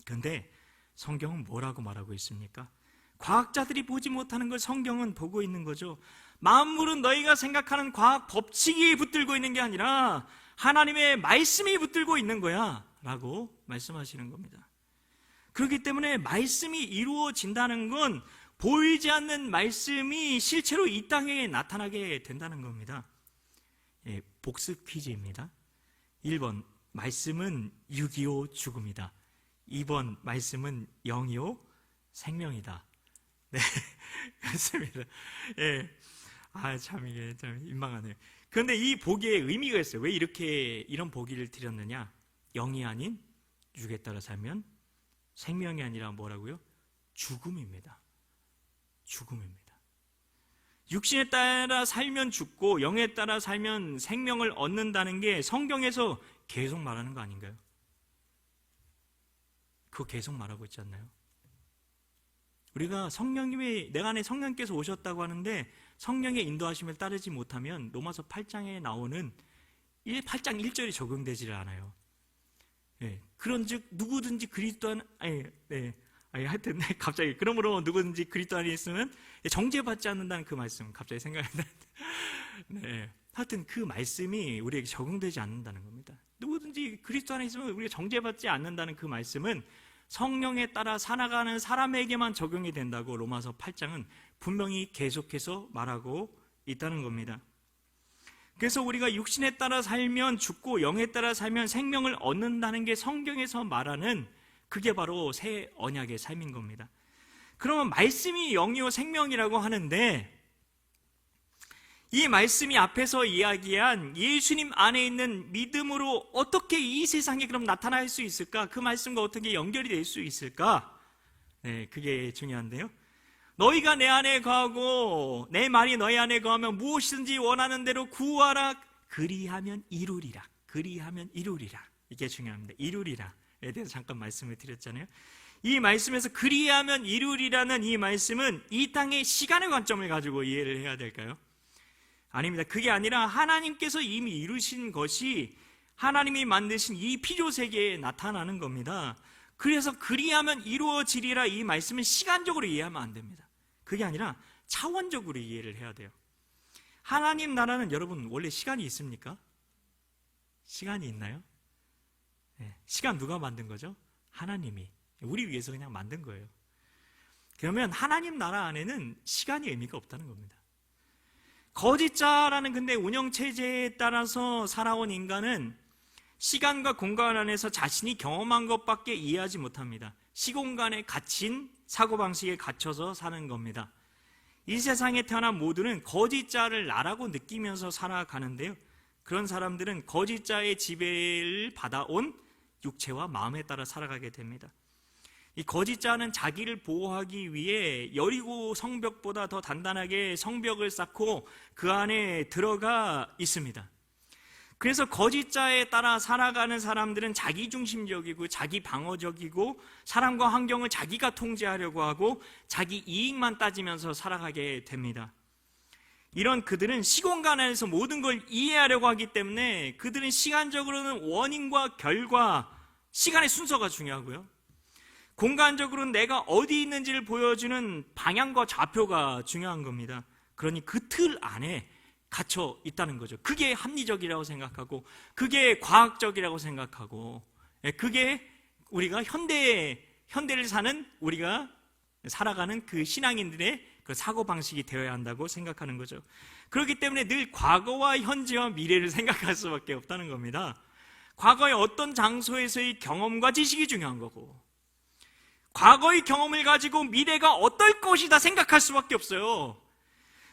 그런데 성경은 뭐라고 말하고 있습니까? 과학자들이 보지 못하는 걸 성경은 보고 있는 거죠. 만물은 너희가 생각하는 과학 법칙이 붙들고 있는 게 아니라 하나님의 말씀이 붙들고 있는 거야 라고 말씀하시는 겁니다. 그렇기 때문에 말씀이 이루어진다는 건 보이지 않는 말씀이 실제로 이 땅에 나타나게 된다는 겁니다. 복습 퀴즈입니다. 1번 말씀은 6.25 죽음이다. 2번 말씀은 0.25 생명이다. 네, 그렇습니다. 참 이게 참 민망하네요. 그런데 이 보기에 의미가 있어요. 왜 이런 보기를 드렸느냐? 0이 아닌 6에 따라 살면 생명이 아니라 뭐라고요? 죽음입니다. 죽음입니다. 육신에 따라 살면 죽고 영에 따라 살면 생명을 얻는다는 게 성경에서 계속 말하는 거 아닌가요? 그거 계속 말하고 있지 않나요? 우리가 성령님이 내 안에 성령께서 오셨다고 하는데 성령의 인도하심을 따르지 못하면 로마서 8장에 나오는 8장 1절이 적용되지를 않아요. 그런즉 누구든지 그리스도 안에 하여튼 갑자기 그러므로 누구든지 그리스도 안에 있으면 정죄받지 않는다는 그 말씀 갑자기 생각이 나는데 하여튼 그 말씀이 우리에게 적용되지 않는다는 겁니다. 누구든지 그리스도 안에 있으면 우리가 정죄받지 않는다는 그 말씀은 성령에 따라 살아가는 사람에게만 적용이 된다고 로마서 8장은 분명히 계속해서 말하고 있다는 겁니다. 그래서 우리가 육신에 따라 살면 죽고 영에 따라 살면 생명을 얻는다는 게 성경에서 말하는 그게 바로 새 언약의 삶인 겁니다. 그러면 말씀이 영이요 생명이라고 하는데 이 말씀이 앞에서 이야기한 예수님 안에 있는 믿음으로 어떻게 이 세상에 그럼 나타날 수 있을까? 그 말씀과 어떻게 연결이 될 수 있을까? 그게 중요한데요. 너희가 내 안에 거하고 내 말이 너희 안에 거하면 무엇이든지 원하는 대로 구하라. 그리하면 이루리라. 그리하면 이루리라. 이게 중요합니다. 이루리라에 대해서 잠깐 말씀을 드렸잖아요. 이 말씀에서 그리하면 이루리라는 이 말씀은 이 땅의 시간의 관점을 가지고 이해를 해야 될까요? 아닙니다. 그게 아니라 하나님께서 이미 이루신 것이 하나님이 만드신 이 피조세계에 나타나는 겁니다. 그래서 그리하면 이루어지리라 이 말씀은 시간적으로 이해하면 안 됩니다. 그게 아니라 차원적으로 이해를 해야 돼요. 하나님 나라는 여러분 원래 시간이 있습니까? 시간이 있나요? 시간 누가 만든 거죠? 하나님이. 우리 위해서 그냥 만든 거예요. 그러면 하나님 나라 안에는 시간이 의미가 없다는 겁니다. 거짓자라는 근데 운영체제에 따라서 살아온 인간은 시간과 공간 안에서 자신이 경험한 것밖에 이해하지 못합니다. 시공간에 갇힌 사고방식에 갇혀서 사는 겁니다. 이 세상에 태어난 모두는 거짓자를 나라고 느끼면서 살아가는데요. 그런 사람들은 거짓자의 지배를 받아온 육체와 마음에 따라 살아가게 됩니다. 이 거짓자는 자기를 보호하기 위해 여리고 성벽보다 더 단단하게 성벽을 쌓고 그 안에 들어가 있습니다. 그래서 거짓자에 따라 살아가는 사람들은 자기중심적이고 자기 방어적이고 사람과 환경을 자기가 통제하려고 하고 자기 이익만 따지면서 살아가게 됩니다. 이런 그들은 시공간 안에서 모든 걸 이해하려고 하기 때문에 그들은 시간적으로는 원인과 결과, 시간의 순서가 중요하고요. 공간적으로는 내가 어디 있는지를 보여주는 방향과 좌표가 중요한 겁니다. 그러니 그 틀 안에 갇혀 있다는 거죠. 그게 합리적이라고 생각하고 그게 과학적이라고 생각하고 그게 우리가 현대를 사는 우리가 살아가는 그 신앙인들의 그 사고방식이 되어야 한다고 생각하는 거죠. 그렇기 때문에 늘 과거와 현재와 미래를 생각할 수밖에 없다는 겁니다. 과거의 어떤 장소에서의 경험과 지식이 중요한 거고 과거의 경험을 가지고 미래가 어떨 것이다 생각할 수밖에 없어요.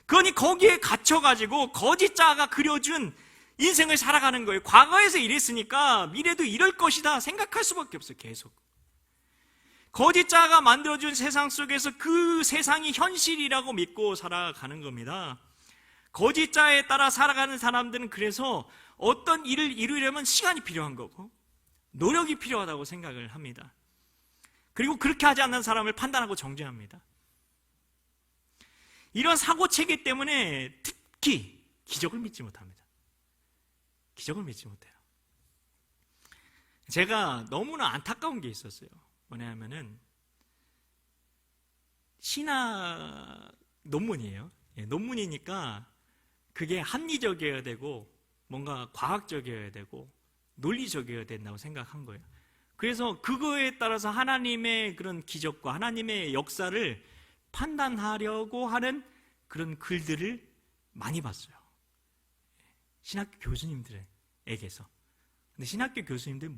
그러니 거기에 갇혀가지고 거짓자가 그려준 인생을 살아가는 거예요. 과거에서 이랬으니까 미래도 이럴 것이다 생각할 수밖에 없어요. 계속 거짓자가 만들어준 세상 속에서 그 세상이 현실이라고 믿고 살아가는 겁니다. 거짓자에 따라 살아가는 사람들은 그래서 어떤 일을 이루려면 시간이 필요한 거고 노력이 필요하다고 생각을 합니다. 그리고 그렇게 하지 않는 사람을 판단하고 정죄합니다. 이런 사고체계 때문에 특히 기적을 믿지 못합니다. 기적을 믿지 못해요. 제가 너무나 안타까운 게 있었어요. 뭐냐면은 신학 논문이에요. 논문이니까 그게 합리적이어야 되고 뭔가 과학적이어야 되고 논리적이어야 된다고 생각한 거예요. 그래서 그거에 따라서 하나님의 그런 기적과 하나님의 역사를 판단하려고 하는 그런 글들을 많이 봤어요. 신학교 교수님들에게서. 근데 신학교 교수님들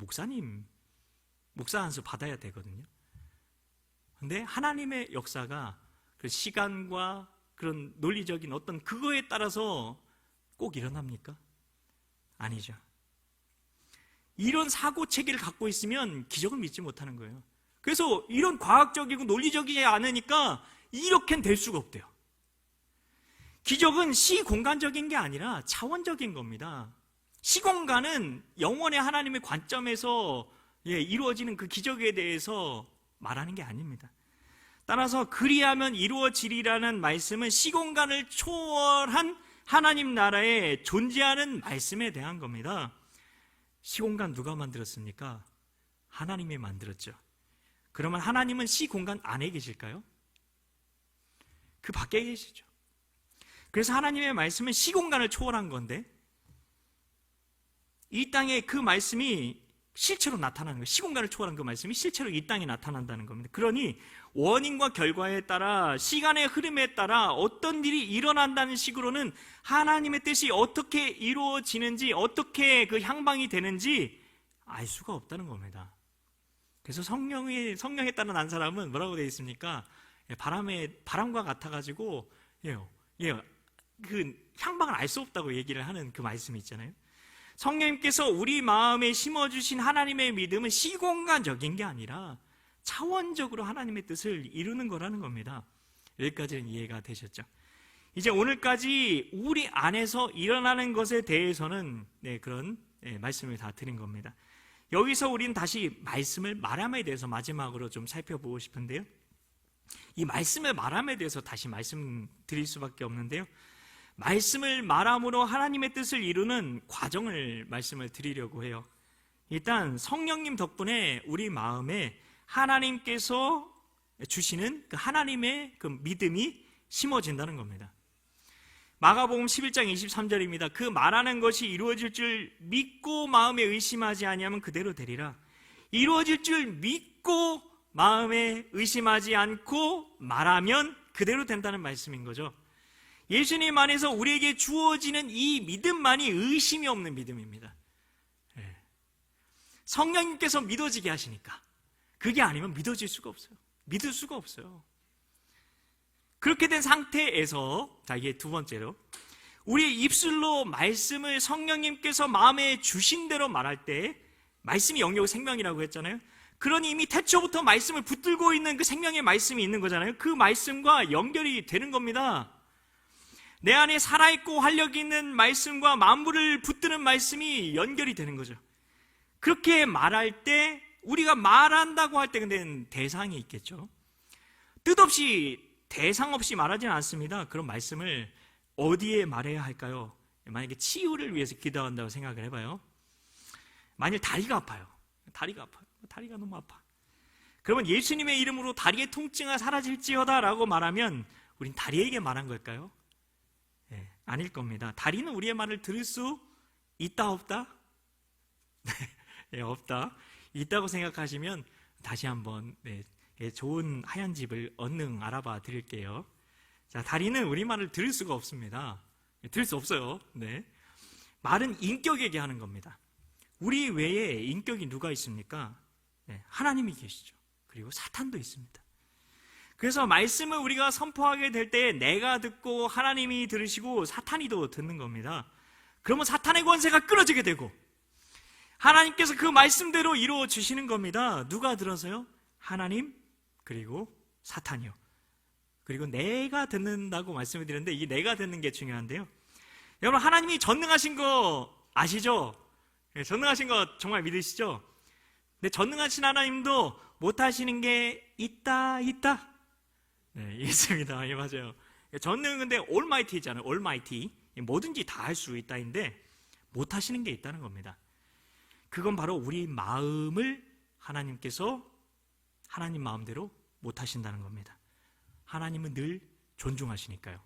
목사 안수 받아야 되거든요. 근데 하나님의 역사가 그 시간과 그런 논리적인 어떤 그거에 따라서 꼭 일어납니까? 아니죠. 이런 사고 체계를 갖고 있으면 기적을 믿지 못하는 거예요. 그래서 이런 과학적이고 논리적이지 않으니까 이렇게는 될 수가 없대요. 기적은 시공간적인 게 아니라 차원적인 겁니다. 시공간은 영원의 하나님의 관점에서 이루어지는 그 기적에 대해서 말하는 게 아닙니다. 따라서 그리하면 이루어지리라는 말씀은 시공간을 초월한 하나님 나라에 존재하는 말씀에 대한 겁니다. 시공간 누가 만들었습니까? 하나님이 만들었죠. 그러면 하나님은 시공간 안에 계실까요? 그 밖에 계시죠. 그래서 하나님의 말씀은 시공간을 초월한 건데 이 땅에 그 말씀이 실체로 나타나는 거예요. 시공간을 초월한 그 말씀이 실체로 이 땅에 나타난다는 겁니다. 그러니 원인과 결과에 따라 시간의 흐름에 따라 어떤 일이 일어난다는 식으로는 하나님의 뜻이 어떻게 이루어지는지 어떻게 그 향방이 되는지 알 수가 없다는 겁니다. 그래서 성령에 따라 난 사람은 뭐라고 되어 있습니까? 바람과 같아가지고 그 향방을 알 수 없다고 얘기를 하는 그 말씀이 있잖아요. 성령님께서 우리 마음에 심어주신 하나님의 믿음은 시공간적인 게 아니라 차원적으로 하나님의 뜻을 이루는 거라는 겁니다. 여기까지는 이해가 되셨죠? 이제 오늘까지 우리 안에서 일어나는 것에 대해서는 그런 말씀을 다 드린 겁니다. 여기서 우리는 다시 말씀을 말함에 대해서 마지막으로 좀 살펴보고 싶은데요. 이 말씀을 말함에 대해서 다시 말씀드릴 수밖에 없는데요. 말씀을 말함으로 하나님의 뜻을 이루는 과정을 말씀을 드리려고 해요. 일단 성령님 덕분에 우리 마음에 하나님께서 주시는 그 하나님의 그 믿음이 심어진다는 겁니다. 마가복음 11장 23절입니다. 그 말하는 것이 이루어질 줄 믿고 마음에 의심하지 아니하면 그대로 되리라. 이루어질 줄 믿고 마음에 의심하지 않고 말하면 그대로 된다는 말씀인 거죠. 예수님 안에서 우리에게 주어지는 이 믿음만이 의심이 없는 믿음입니다. 성령님께서 믿어지게 하시니까 그게 아니면 믿어질 수가 없어요. 믿을 수가 없어요. 그렇게 된 상태에서 이게 두 번째로 우리 입술로 말씀을 성령님께서 마음에 주신 대로 말할 때 말씀이 영역 생명이라고 했잖아요. 그러니 이미 태초부터 말씀을 붙들고 있는 그 생명의 말씀이 있는 거잖아요. 그 말씀과 연결이 되는 겁니다. 내 안에 살아있고 활력 있는 말씀과 만물을 붙드는 말씀이 연결이 되는 거죠. 그렇게 말할 때 우리가 말한다고 할 때 근데 대상이 있겠죠. 뜻없이 대상 없이 말하지는 않습니다. 그런 말씀을 어디에 말해야 할까요? 만약에 치유를 위해서 기도한다고 생각을 해봐요. 만일 다리가 아파요. 다리가 너무 아파. 그러면 예수님의 이름으로 다리의 통증이 사라질지어다 라고 말하면 우린 다리에게 말한 걸까요? 아닐 겁니다. 다리는 우리의 말을 들을 수 있다 없다? 없다. 있다고 생각하시면 다시 한번 좋은 하얀 집을 얼른 알아봐 드릴게요. 자, 다리는 우리 말을 들을 수가 없습니다. 들을 수 없어요. 말은 인격에게 하는 겁니다. 우리 외에 인격이 누가 있습니까? 하나님이 계시죠. 그리고 사탄도 있습니다. 그래서 말씀을 우리가 선포하게 될 때 내가 듣고 하나님이 들으시고 사탄이 또 듣는 겁니다. 그러면 사탄의 권세가 끊어지게 되고 하나님께서 그 말씀대로 이루어 주시는 겁니다. 누가 들어서요? 하나님 그리고 사탄이요. 그리고 내가 듣는다고 말씀을 드렸는데 이 내가 듣는 게 중요한데요. 여러분 하나님이 전능하신 거 아시죠? 전능하신 거 정말 믿으시죠? 근데 전능하신 하나님도 못하시는 게 있다. 네, 있습니다. 예, 맞아요. 전능은 근데 올마이티잖아요. 올마이티. 뭐든지 다 할 수 있다인데 못하시는 게 있다는 겁니다. 그건 바로 우리 마음을 하나님께서 하나님 마음대로 못하신다는 겁니다. 하나님은 늘 존중하시니까요.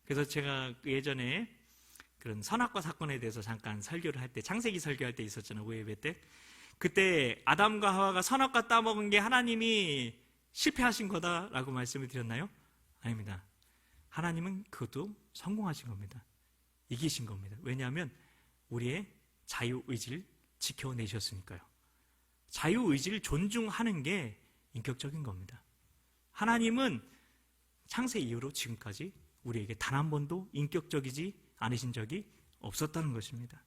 그래서 제가 예전에 그런 선악과 사건에 대해서 잠깐 설교를 할 때, 창세기 설교할 때 있었잖아요. 우예배 때. 그때 아담과 하와가 선악과 따먹은 게 하나님이 실패하신 거다라고 말씀을 드렸나요? 아닙니다. 하나님은 그것도 성공하신 겁니다. 이기신 겁니다. 왜냐하면 우리의 자유의지를 지켜내셨으니까요. 자유의지를 존중하는 게 인격적인 겁니다. 하나님은 창세 이후로 지금까지 우리에게 단 한 번도 인격적이지 않으신 적이 없었다는 것입니다.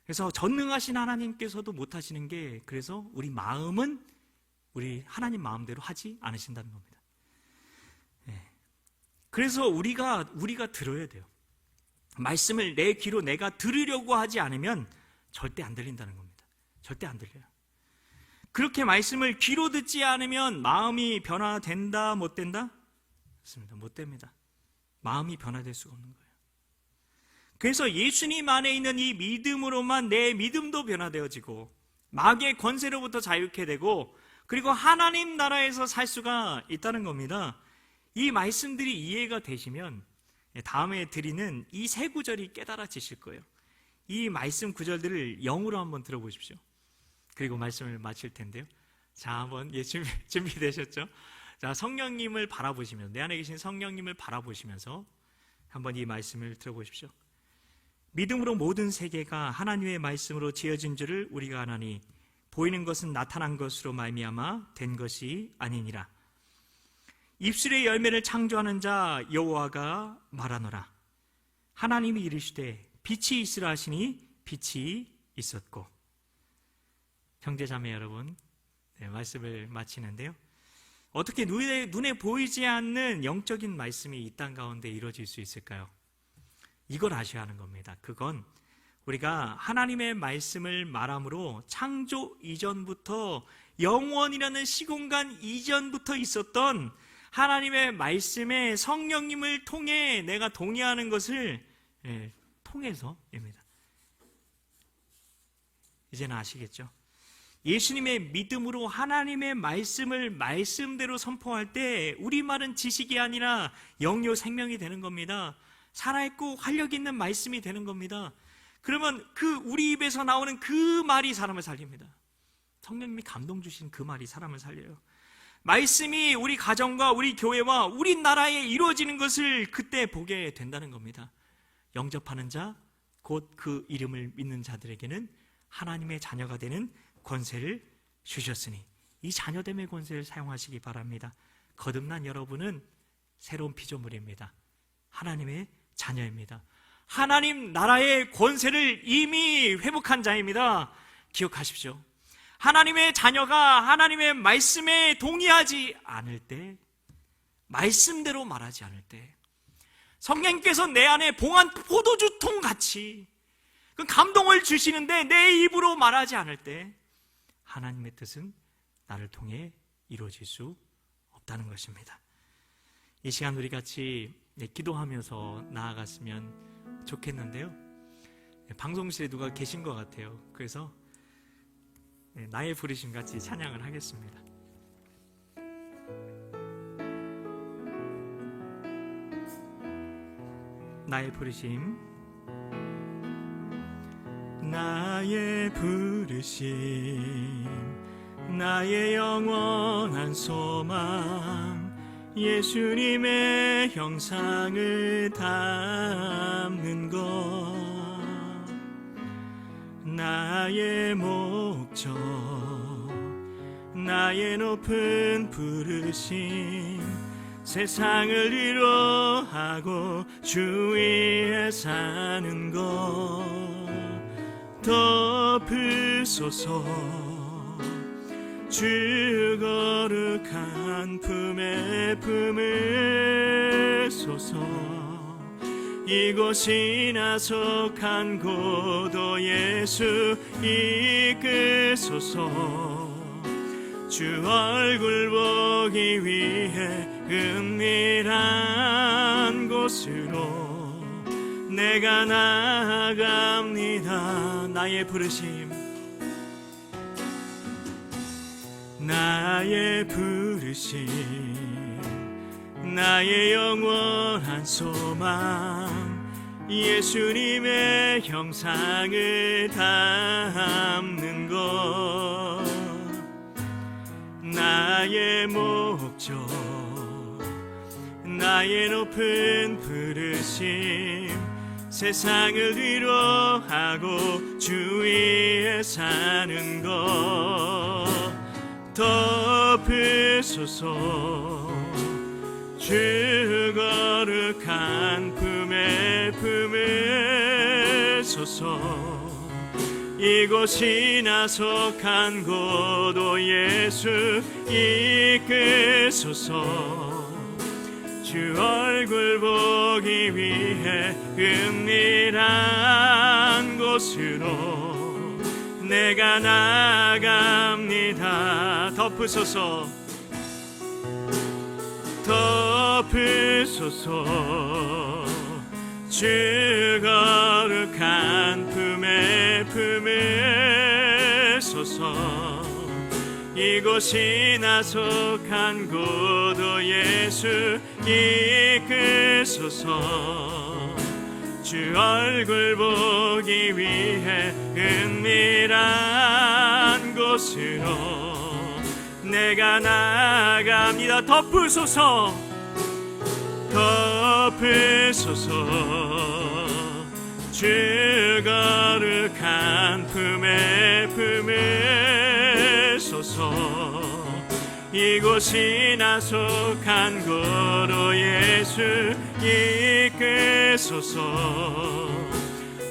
그래서 전능하신 하나님께서도 못하시는 게 그래서 우리 마음은 우리 하나님 마음대로 하지 않으신다는 겁니다. 그래서 우리가 들어야 돼요. 말씀을 내 귀로 내가 들으려고 하지 않으면 절대 안 들린다는 겁니다. 절대 안 들려요. 그렇게 말씀을 귀로 듣지 않으면 마음이 변화된다, 못 된다? 맞습니다. 못 됩니다. 마음이 변화될 수가 없는 거예요. 그래서 예수님 안에 있는 이 믿음으로만 내 믿음도 변화되어지고 마귀의 권세로부터 자유케 되고 그리고 하나님 나라에서 살 수가 있다는 겁니다. 이 말씀들이 이해가 되시면 다음에 드리는 이 세 구절이 깨달아지실 거예요. 이 말씀 구절들을 영으로 한번 들어보십시오. 그리고 말씀을 마칠 텐데요. 자, 한번 준비되셨죠? 자, 성령님을 바라보시면서 내 안에 계신 성령님을 바라보시면서 한번 이 말씀을 들어보십시오. 믿음으로 모든 세계가 하나님의 말씀으로 지어진 줄을 우리가 아나니 보이는 것은 나타난 것으로 말미암아 된 것이 아니니라. 입술의 열매를 창조하는 자 여호와가 말하노라. 하나님이 이르시되 빛이 있으라 하시니 빛이 있었고. 형제자매 여러분, 말씀을 마치는데요. 어떻게 눈에 보이지 않는 영적인 말씀이 이 땅 가운데 이루어질 수 있을까요? 이걸 아셔야 하는 겁니다. 그건 우리가 하나님의 말씀을 말함으로 창조 이전부터 영원이라는 시공간 이전부터 있었던 하나님의 말씀에 성령님을 통해 내가 동의하는 것을 통해서입니다. 이제는 아시겠죠? 예수님의 믿음으로 하나님의 말씀을 말씀대로 선포할 때 우리말은 지식이 아니라 영요 생명이 되는 겁니다. 살아있고 활력 있는 말씀이 되는 겁니다. 그러면 우리 입에서 나오는 그 말이 사람을 살립니다. 성령님이 감동 주신 그 말이 사람을 살려요. 말씀이 우리 가정과 우리 교회와 우리 나라에 이루어지는 것을 그때 보게 된다는 겁니다. 영접하는 자, 곧 그 이름을 믿는 자들에게는 하나님의 자녀가 되는 권세를 주셨으니 이 자녀됨의 권세를 사용하시기 바랍니다. 거듭난 여러분은 새로운 피조물입니다. 하나님의 자녀입니다. 하나님 나라의 권세를 이미 회복한 자입니다. 기억하십시오. 하나님의 자녀가 하나님의 말씀에 동의하지 않을 때, 말씀대로 말하지 않을 때, 성령께서 내 안에 봉한 포도주통 같이 그 감동을 주시는데 내 입으로 말하지 않을 때 하나님의 뜻은 나를 통해 이루어질 수 없다는 것입니다. 이 시간 우리 같이 기도하면서 나아갔으면 좋겠는데요. 방송실에 누가 계신 것 같아요. 그래서 나의 부르심 같이 찬양을 하겠습니다. 나의 부르심, 나의 부르심, 나의 영원한 소망, 예수님의 형상을 담는 것, 나의 목적, 나의 높은 부르심 세상을 위로하고 주 위에 사는 것 덮으소서 주 거룩한 품에 품으소서 이곳이나 속한 곳도 예수 이끄소서 주 얼굴 보기 위해 은밀한 곳으로 내가 나아갑니다. 나의 부르심 나의 부르심 나의 영원한 소망 예수님의 형상을 담는 것 나의 목적 나의 높은 부르심 세상을 위로하고 주 위에 사는 것 덮으소서 주 거룩한 품에 품으소서 이곳이나 속한 곳도 예수 이끄소서 주 얼굴 보기 위해 은밀한 곳으로 내가 나아갑니다. 덮으소서 덮으소서 주 거룩한 품에 품으소서 이곳이나 속한 곳도 예수 이끄소서 주 얼굴 보기 위해 은밀한 곳으로 내가 나아갑니다. 덮으소서 덮으소서 주 거룩한 품에 품으소서 이곳이나 속한 곳로 예수 이끄소서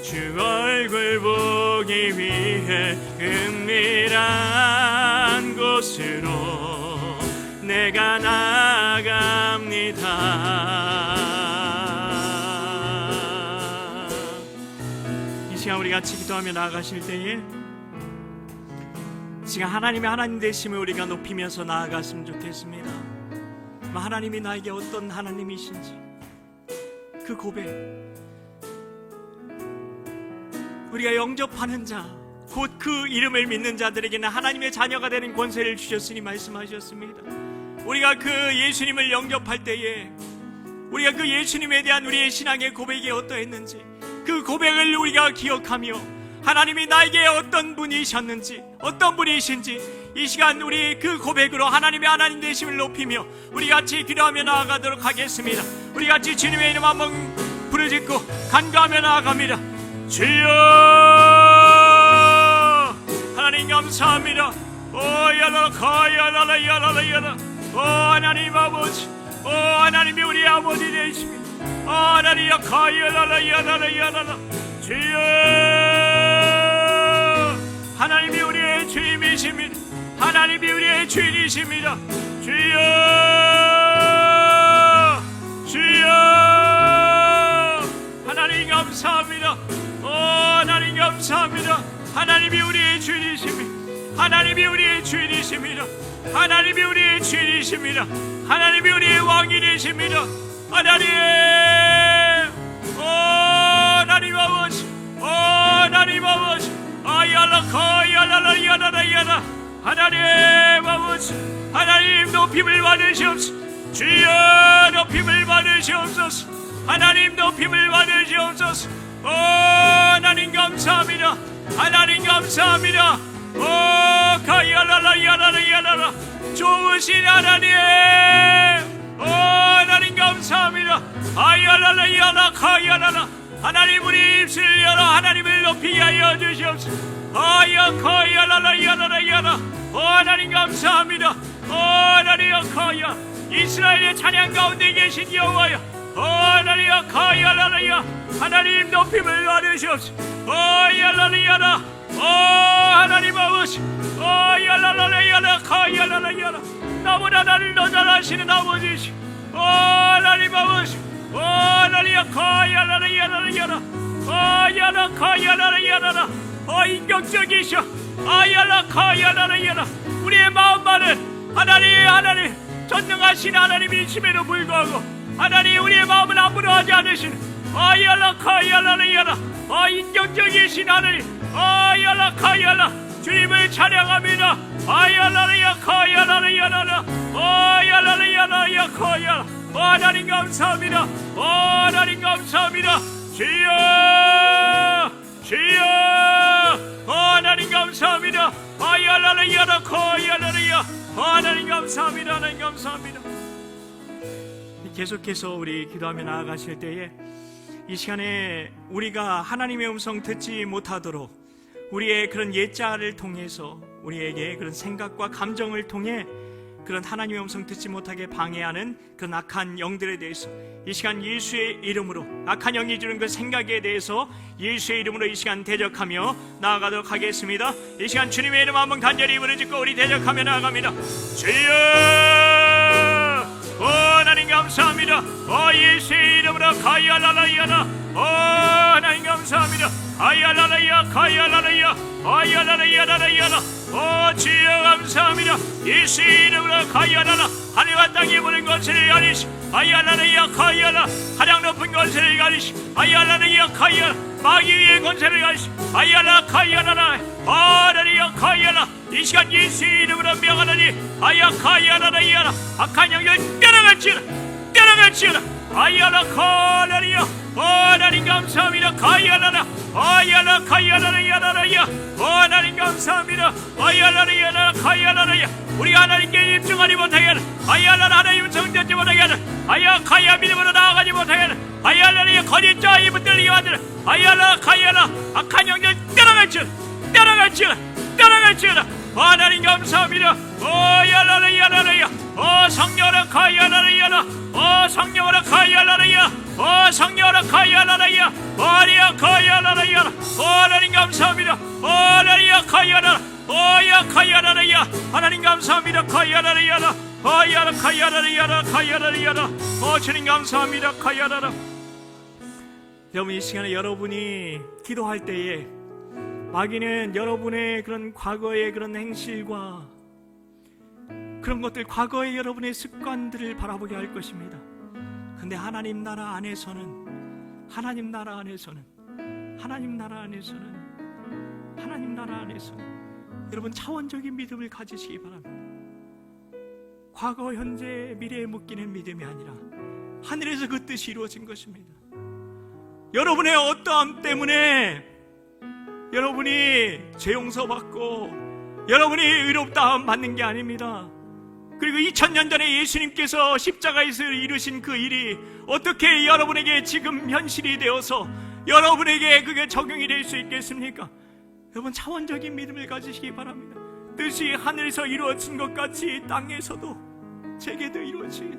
주 얼굴 보기 위해 은밀한 곳으로 내가 나아갑니다. 이 시간 우리 같이 기도하며 나아가실 때에 지금 하나님의 하나님 되심을 우리가 높이면서 나아갔으면 좋겠습니다. 하나님이 나에게 어떤 하나님이신지 그 고백, 우리가 영접하는 자, 곧 그 이름을 믿는 자들에게는 하나님의 자녀가 되는 권세를 주셨으니 말씀하셨습니다. 우리가 그 예수님을 영접할 때에 우리가 그 예수님에 대한 우리의 신앙의 고백이 어떠했는지 그 고백을 우리가 기억하며 하나님이 나에게 어떤 분이셨는지 어떤 분이신지 이 시간 우리 그 고백으로 하나님의 하나님 되심을 높이며 우리 같이 기도하며 나아가도록 하겠습니다. 우리 같이 주님의 이름 한번 부르짖고 간구하며 나아갑니다. 주여 하나님 감사합니다. 오 야라라 카야라라 야라라 야라 오 하나님 아버지 오 하나님이 우리 아버지 되십니다. 오 하나님 카야라라 야라라 야라라 주여 하나님이 우리의 주님이십니다. 하나님이 우리의 주인이십니다. 주여 주여 하나님 감사합니다. 오 하나님 감사합니다. 하나님이 우리의 주인이십니다. 하나님이 우리의 주인이십니다. 하나님이 우리의 주인이십니다. 하나님이 우리의 왕이 되십니다. 하나님 오 하나님 아버지 오 하나님 아버지 아야라 카야라라 야라라 야라 하나님 아버지 하나님 높임을 받으시옵소서. 주여 높임을 받으시옵소서. 하나님 높임을 받으시옵소서. 오 하나님 감사합니다. 하나님 감사합니다. 오 카야라라 야라라 야라라 좋으신 하나님 오 하나님 감사합니다. 아야라라 야라 카야라라 하나님 우리 입술을 열어 하나님을 높이게 하여 주시옵소서. 아야 카야라라 야라라 야라 하나님 감사합니다. 하나님 카야 이스라엘의 찬양 가운데 계신 여호와여, 하나님 카야 라라야 하나님 높임을 받으시옵소서. 야라리야라 하나님 아버지, 야라라야라 카야 라라야라 나보다 나를 더 잘하시는 아버지시, 하나님 아버지, 하나님 카야 라라야라야라 야라 카야 라라야라 인격적이셔. 아야라 카야라라야라 우리의 마음만은 하나님 전능하신 하나님이심에도 불구하고 하나님 우리의 마음은 아무러하지 않으시는 아야라 카야라라야라 인격적이신 하나님, 아야라 카야라 주님을 찬양합니다. 아야라라야 카야라라야라 아야라라야라야 카야라 하나님 감사합니다. 하나님 감사합니다. 주여 하나님 감사합니다. 아야라라야라 카야라라야 하나님 감사합니다. 하나님 감사합니다. 계속해서 우리 기도하며 나아가실 때에 이 시간에 우리가 하나님의 음성 듣지 못하도록 우리의 그런 옛자를 통해서 우리에게 그런 생각과 감정을 통해 그런 하나님의 음성 듣지 못하게 방해하는 그런 악한 영들에 대해서 이 시간 예수의 이름으로 악한 영이 주는 그 생각에 대해서 예수의 이름으로 이 시간 대적하며 나아가도록 하겠습니다. 이 시간 주님의 이름 한번 간절히 부르짖고 우리 대적하며 나아갑니다. 주여 하나님 감사합니다. 예수의 이름으로 가야라라야라 하나님 감사합니다. 아야라라야 가야라라야 아야라라야라라야라 주여 감사합니다. 예수의 이름으로 가야라라 하늘과 땅이 보는 것을 가리시 아야라라야 가야라 가장 높은 것을 가리시 아야라라야 가야라 마귀 위의 권세를 가리시 아야라 가야라라 하나리야 가야라 이 시간 예수의 이름으로 명하노니 아야 가야라라야라 악한 영을 때려갈지어라 아야라 가야라야 하나님 감사합니다. 가야라라 아야라 가야라라야라야 하나님 감사합니다. 아야라라야라 가야라라야 우리가 하나님께 입증하지 못하게 하는 아야라라 하나님 음성 듣지 못하게 하는 아야 가야 믿음으로 나아가지 못하게 하는 아야라라야 거짓 자에 붙들리게 만드는 아야라 가야라 악한 영들 때려갈지어라 하나님 감사합니다. 야라라야라라야 성령으로 가야라라야라 성령으로 가야라라야 성령으로 가야라라야 아리야 가야라라야라 하나님 감사합니다. 아리야 가야라라 야 가야라라야 하나님 감사합니다. 가야라라야라 야라 가야라라야라 가야라라야라 주님 감사합니다. 가야라라. 여러분 이 시간에 여러분이 기도할 때에 마귀는 여러분의 그런 과거의 그런 행실과 그런 것들, 과거의 여러분의 습관들을 바라보게 할 것입니다. 근데 하나님 나라 안에서는 여러분 차원적인 믿음을 가지시기 바랍니다. 과거, 현재, 미래에 묶이는 믿음이 아니라 하늘에서 그 뜻이 이루어진 것입니다. 여러분의 어떠함 때문에 여러분이 죄 용서받고 여러분이 의롭다함 받는 게 아닙니다. 그리고 2000년 전에 예수님께서 십자가에서 이루신 그 일이 어떻게 여러분에게 지금 현실이 되어서 여러분에게 그게 적용이 될 수 있겠습니까? 여러분 차원적인 믿음을 가지시기 바랍니다. 뜻이 하늘에서 이루어진 것 같이 땅에서도 제게도 이루어지게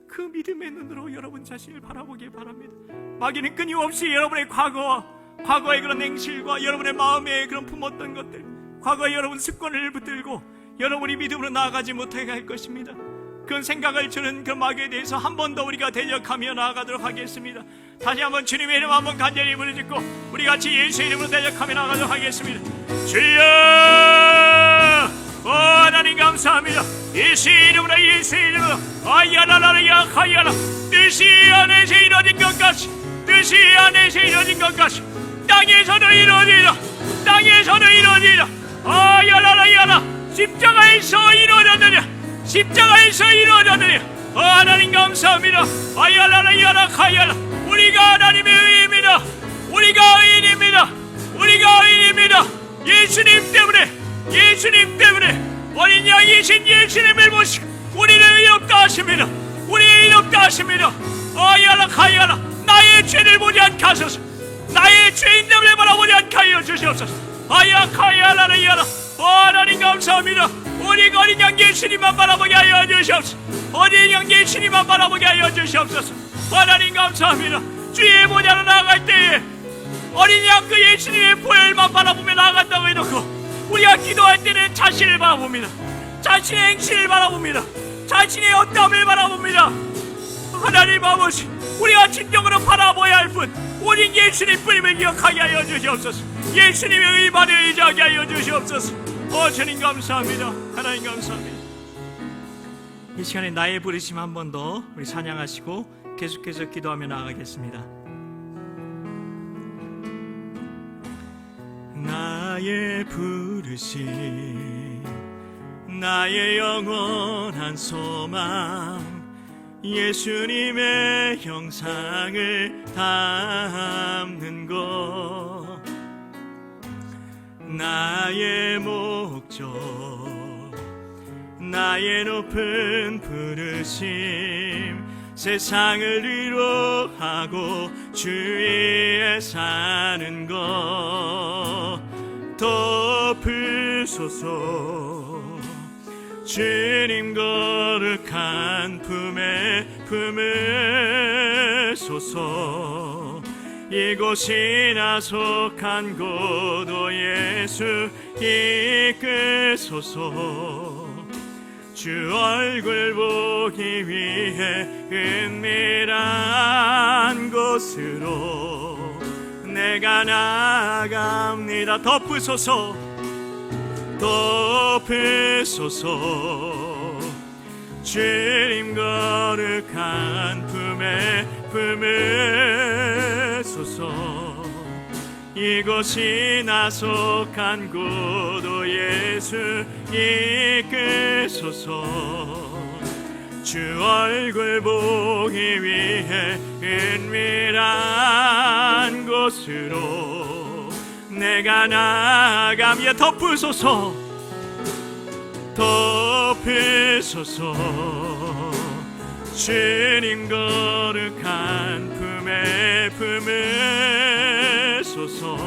그 믿음의 눈으로 여러분 자신을 바라보기 바랍니다. 마귀는 끊임없이 여러분의 과거의 그런 행실과 여러분의 마음에 그런 품었던 것들, 과거의 여러분 습관을 붙들고 여러분이 믿음으로 나아가지 못하게 할 것입니다. 그런 생각을 주는 그 마귀에 대해서 한 번 더 우리가 대적하며 나아가도록 하겠습니다. 다시 한번 주님의 이름 한번 간절히 부르짖고 우리 같이 예수의 이름으로 대적하며 나아가도록 하겠습니다. 주여 하나님 감사합니다. 예수의 이름으로 아야라라야 가야라 뜻이 안에서 이루어진 것 같이 땅에서도 이루어지라 아야라라야라 십자가에서 이루어졌느냐 하나님 감사합니다. 아야라라야라 가야라 우리가 하나님의 의인입니다. 예수님 때문에 어린 양이신 예수님을 모시고 우리를 의롭다 하십니다. 아야라 가야라 나의 죄를 보지 않게 하소서. 나의 죄인됨을 바라보지 않게 하여 주시옵소서. 아야 가야라라야라 하나님 감사합니다. 우리 어린 양 예수님만 바라보게 하여 주시옵소서. 어린 양 예수님만 바라보게 하여 주시옵소서. 하나님 감사합니다. 주의 보좌로 나아갈 때에 어린 양 그 예수님의 보혈만 바라보며 나아간다고 해놓고 우리가 기도할 때는 자신을 바라봅니다. 자신의 행실을 바라봅니다. 자신의 어떠함을 바라봅니다. 하나님 아버지, 우리가 진정으로 바라봐야 할 분 오직 예수님 뿐임을 기억하게 하여 주시옵소서. 예수님의 의만을 의지하게 하여 주시옵소서. 주님 감사합니다. 하나님 감사합니다. 이 시간에 나의 부르심 한 번 더 우리 찬양하시고 계속해서 기도하며 나아가겠습니다. 나의 부르심, 나의 영원한 소망, 예수님의 형상을 담는 것, 나의 목적, 나의 높은 부르심, 세상을 위로하고 주위에 사는 것 덮으소서. 주님 거룩한 품에 품으소서. 이곳이나 속한 곳도 예수 이끄소서. 주 얼굴 보기 위해 은밀한 곳으로 내가 나아갑니다. 덮으소서. 덮으소서. 주님 거룩한 품에 품으소서. 이곳이나 속한 곳도 예수 이끄소서. 주 얼굴 보기 위해 은밀한 곳으로 내가 나아가며 덮으소서. 덮으소서. 주님 거룩한 품에 품으소서.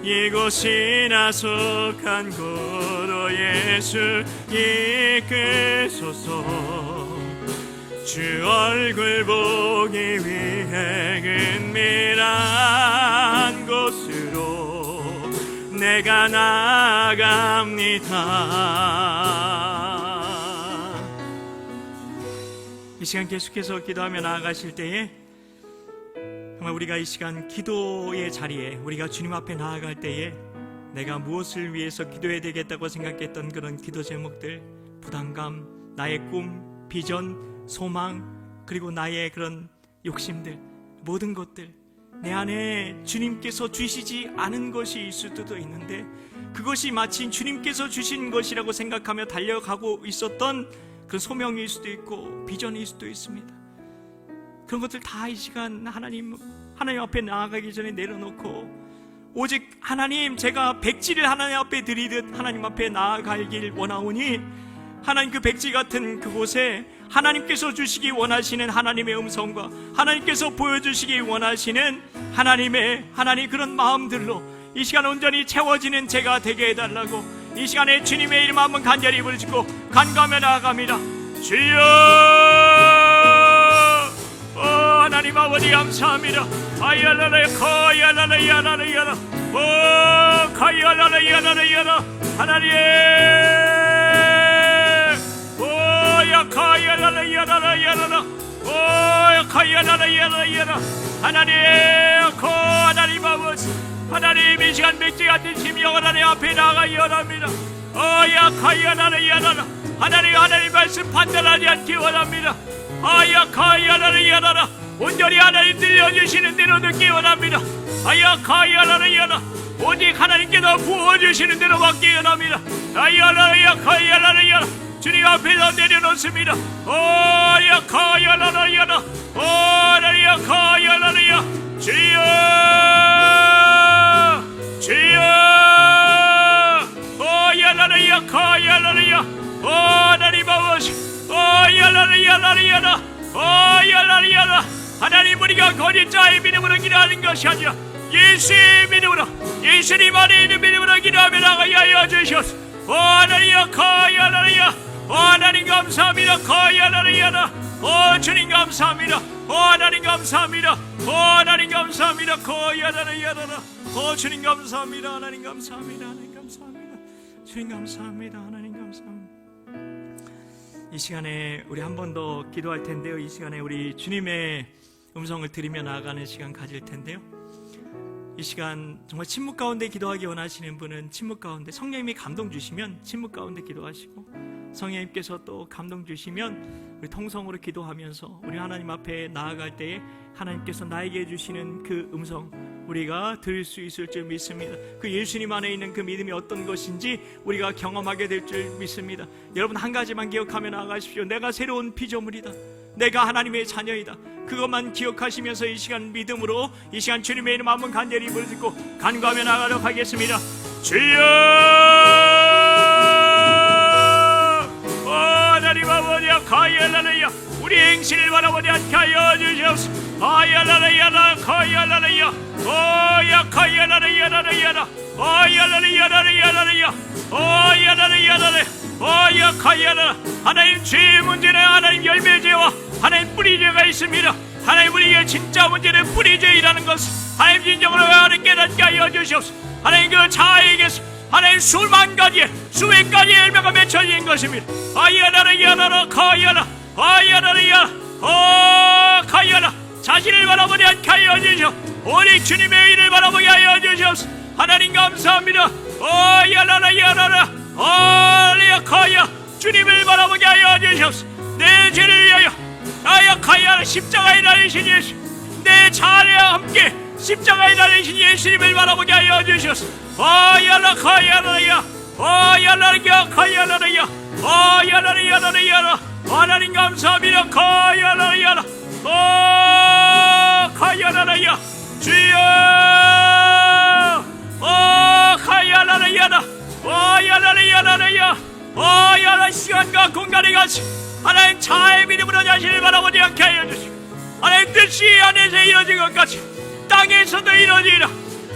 이곳이나 속한 곳으로 예수 이끄소서. 주 얼굴 보기 위해 은밀한 곳으로 내가 나아갑니다. 이 시간 계속해서 기도하며 나아가실 때에 정말 우리가 이 시간 기도의 자리에 우리가 주님 앞에 나아갈 때에 내가 무엇을 위해서 기도해야 되겠다고 생각했던 그런 기도 제목들, 부담감, 나의 꿈, 비전, 소망, 그리고 나의 그런 욕심들, 모든 것들 내 안에 주님께서 주시지 않은 것이 있을 수도 있는데 그것이 마치 주님께서 주신 것이라고 생각하며 달려가고 있었던 그 소명일 수도 있고 비전일 수도 있습니다. 그런 것들 다 이 시간 하나님 앞에 나아가기 전에 내려놓고 오직 하나님, 제가 백지를 하나님 앞에 드리듯 하나님 앞에 나아가길 원하오니 하나님 그 백지 같은 그곳에 하나님께서 주시기 원하시는 하나님의 음성과 하나님께서 보여주시기 원하시는 하나님 그런 마음들로 이 시간 온전히 채워지는 제가 되게 해달라고 이 시간에 주님의 이름 한번 간절히 부르짖고 간구하며 나아갑니다. 주여, 하나님 아버지 감사합니다. 아야라라 코야라라야라라야라 오 카야라라야라라야라 하나님 오야 카야라라야라라야라 오야 카야라라야라야라 하나님 하나님 아버지 하나님 이 시간 백지 같은 심령 하나님 앞에 나아가 원합니다. 오야 카야라라야라라 하나님 말씀 판단하지 않기 원합니다. 아야 카야라라야라라 온전히 하나님 들려주시는 대로 듣기 원합니다. 아야 카야라라야라 오직 하나님께서 부어주시는 대로 받기 원합니다. 아야라야 카야라라야라 주님 앞에서 내려놓습니다. 오야 카야라라야라 오라야 카야라라야 주여 오야라라야 카야라라야 오나님 아버지 오야라라야라라야라 오야라라야라 하나님 우리가 거짓 자의 믿음으로 기도하는 것이 아니라 예수의 믿음으로 예수님 안에 있는 믿음으로 기도하며 나가게 하여 주시옵소서. 오 하나님 거의 하나님, 오 하나님 감사합니다. 거의 하나님, 오 주님 감사합니다. 오 하나님 감사합니다. 오 하나님 감사합니다. 거의 하나님, 오 주님 감사합니다. 하나님 감사합니다. 하나님 감사합니다. 주님 감사합니다. 하나님 감사합니다. 이 시간에 우리 한 번 더 기도할 텐데요. 이 시간에 우리 주님의 음성을 들으며 나아가는 시간 가질 텐데요. 이 시간 정말 침묵 가운데 기도하기 원하시는 분은 침묵 가운데, 성령님이 감동 주시면 침묵 가운데 기도하시고, 성령님께서 또 감동 주시면 우리 통성으로 기도하면서 우리 하나님 앞에 나아갈 때에 하나님께서 나에게 주시는 그 음성 우리가 들을 수 있을 줄 믿습니다. 그 예수님 안에 있는 그 믿음이 어떤 것인지 우리가 경험하게 될 줄 믿습니다. 여러분 한 가지만 기억하며 나아가십시오. 내가 새로운 피조물이다. 내가 하나님의 자녀이다. 그것만 기억하시면서 이 시간 믿음으로 이 시간 주님의 이름 한번 간절히 부르짖고 간구하며 나가도록 하겠습니다. 주여, 하나님 아버지, 가이알라레야, 우리 행실을 바라보지 않게 하여 주시옵소서. 가이알라레야라, 가이알라레야, 오야 가이알라레야라레야라, 오야라레야라레야라레야, 오야라레야라레, 오야 가이알라. 하나님, 죄의 문제는 하나님 열매죄와 하나님 뿌리죄가 있습니다. 하나님, 우리의 진짜 문제는 뿌리죄이라는 것을 하나님 진정으로 하나님 깨닫게 하여 주시옵소서. 하나님, 그 자아에게서 하나님 수만 가지의 수백 가지의 열매가 맺혀진 것입니다. 아야라라야라라 가야라, 아야라라야, 가야라. 자신을 바라보지 않게 하여 주시옵소서. 오직 주님의 의를 바라보게 하여 주시옵소서. 하나님 감사합니다. 아야라라야라라, 가야. 주님을 바라보게 하여 주시옵소서. 내 죄를 위하여 아야 가야 십자가에 달리신 예수, 내 자아와 함께 십자가에 달리신 예수님을 바라보게 하여 주시옵소서. 아야라 가야라야, 아야라야 가야라야, 아야라야라야. 하나님 감사합니다. 가야라야라, 가야라야. 주여, 가야라야라, 아야라야라야, 아야라. 시간과 공간에 같이 하나님 자의 믿음으로 자신을 바라보지 않게 하여 주시고, 하나님 뜻이 안에서 이루어진 것 같이 땅에서도 이루어지리라.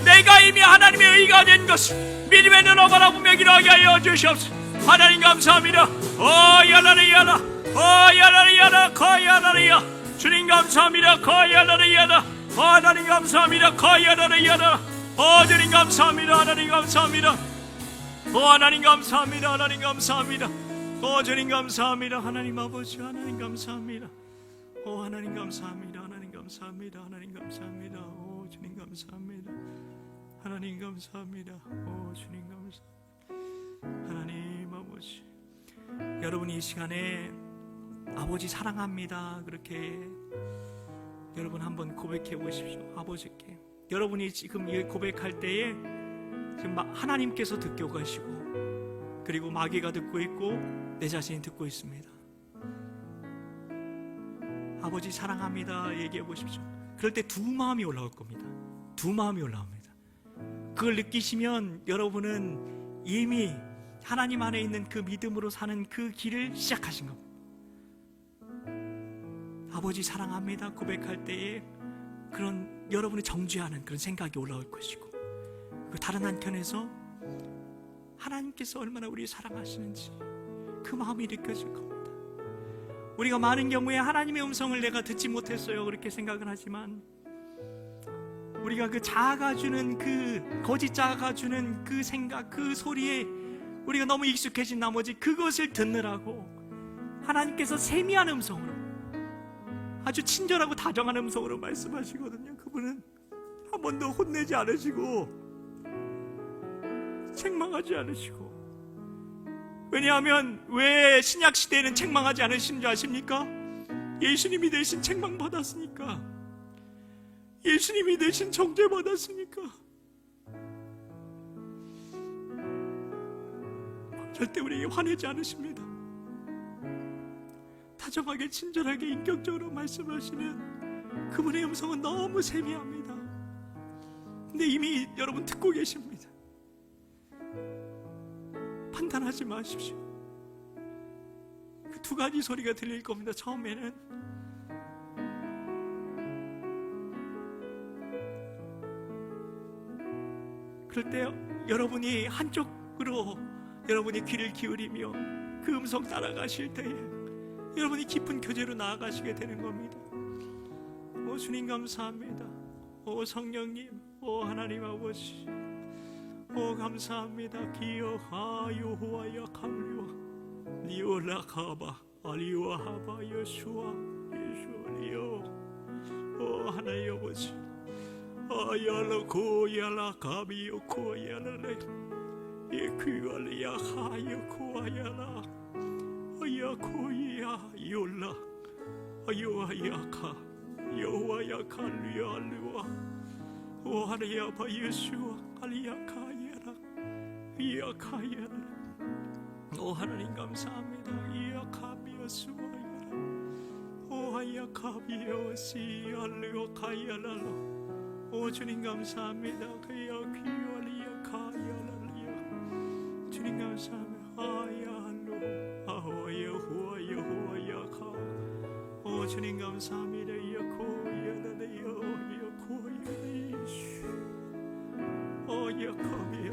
내가 이미 하나님의 의가 된 것을 믿음의 눈으로 바라보며 기도하게 하여 주시옵소서. 하나님 감사합니다. 야라리야라, 야라리야라, 야라리야. 주님 감사합니다. 야라리야라, 하나님 감사합니다. 야라리야라, 주님 감사합니다. 하나님 감사합니다. 하나님 감사합니다. 하나님 감사합니다. 주님 감사합니다. 하나님 아버지, 하나님 감사합니다. 하나님 감사합니다. 하나님 감사합니다. 하나님 감사합니다. 주님 감사합니다. 하나님 감사합니다. 주님 감사합니다. 하나님 아버지, 여러분이 이 시간에 아버지 사랑합니다 그렇게 여러분 한번 고백해 보십시오. 아버지께 여러분이 지금 이 고백할 때에 지금 하나님께서 듣고 가시고, 그리고 마귀가 듣고 있고 내 자신이 듣고 있습니다. 아버지 사랑합니다 얘기해 보십시오. 그럴 때 두 마음이 올라올 겁니다. 두 마음이 올라옵니다. 그걸 느끼시면 여러분은 이미 하나님 안에 있는 그 믿음으로 사는 그 길을 시작하신 겁니다. 아버지 사랑합니다 고백할 때에 그런 여러분이 정죄하는 그런 생각이 올라올 것이고, 그 다른 한켠에서 하나님께서 얼마나 우리를 사랑하시는지 그 마음이 느껴질 겁니다. 우리가 많은 경우에 하나님의 음성을 내가 듣지 못했어요 그렇게 생각을 하지만, 우리가 그 자아가 주는 그 거짓 자아가 주는 그 생각, 그 소리에 우리가 너무 익숙해진 나머지 그것을 듣느라고 하나님께서 세미한 음성으로, 아주 친절하고 다정한 음성으로 말씀하시거든요. 그분은 한 번도 혼내지 않으시고 책망하지 않으시고. 왜냐하면 왜 신약시대에는 책망하지 않으신 줄 아십니까? 예수님이 대신 책망받았으니까, 예수님이 대신 정죄받았으니까. 절대 우리에게 화내지 않으십니다. 다정하게 친절하게 인격적으로 말씀하시는 그분의 음성은 너무 세미합니다. 근데 이미 여러분 듣고 계십니다. 판단하지 마십시오. 그 두 가지 소리가 들릴 겁니다. 처음에는 그럴 때 여러분이 한쪽으로 여러분이 귀를 기울이며 그 음성 따라가실 때에 여러분이 깊은 교제로 나아가시게 되는 겁니다. 오 주님 감사합니다. 오 성령님, 오 하나님 아버지, 오 감사합니다. 기여하여 호와야 감리와 니올라카바 알리와 하바 예수와 예수리요. 오 하나님 아버지, 아야라 고야라 가비요 고야라레 예퀴알리야 하여 고야라 아야 고야 요라 아요아야카 여호와야카 리알리와 오 하나님 아바 예수와 알리야카야라 이야카야라. 오 하나님 감사합니다. 이야카미여수와야라 오 하야카비여시 알리오카야라라. 오 주님 감사합니다. 그야 귀알리야카야라리야. 주님 감사합니다. 아야알로 아호야 여호와야카. 오 주님 감사합니다. 야코야라리야 야코야리슈 오 야카비야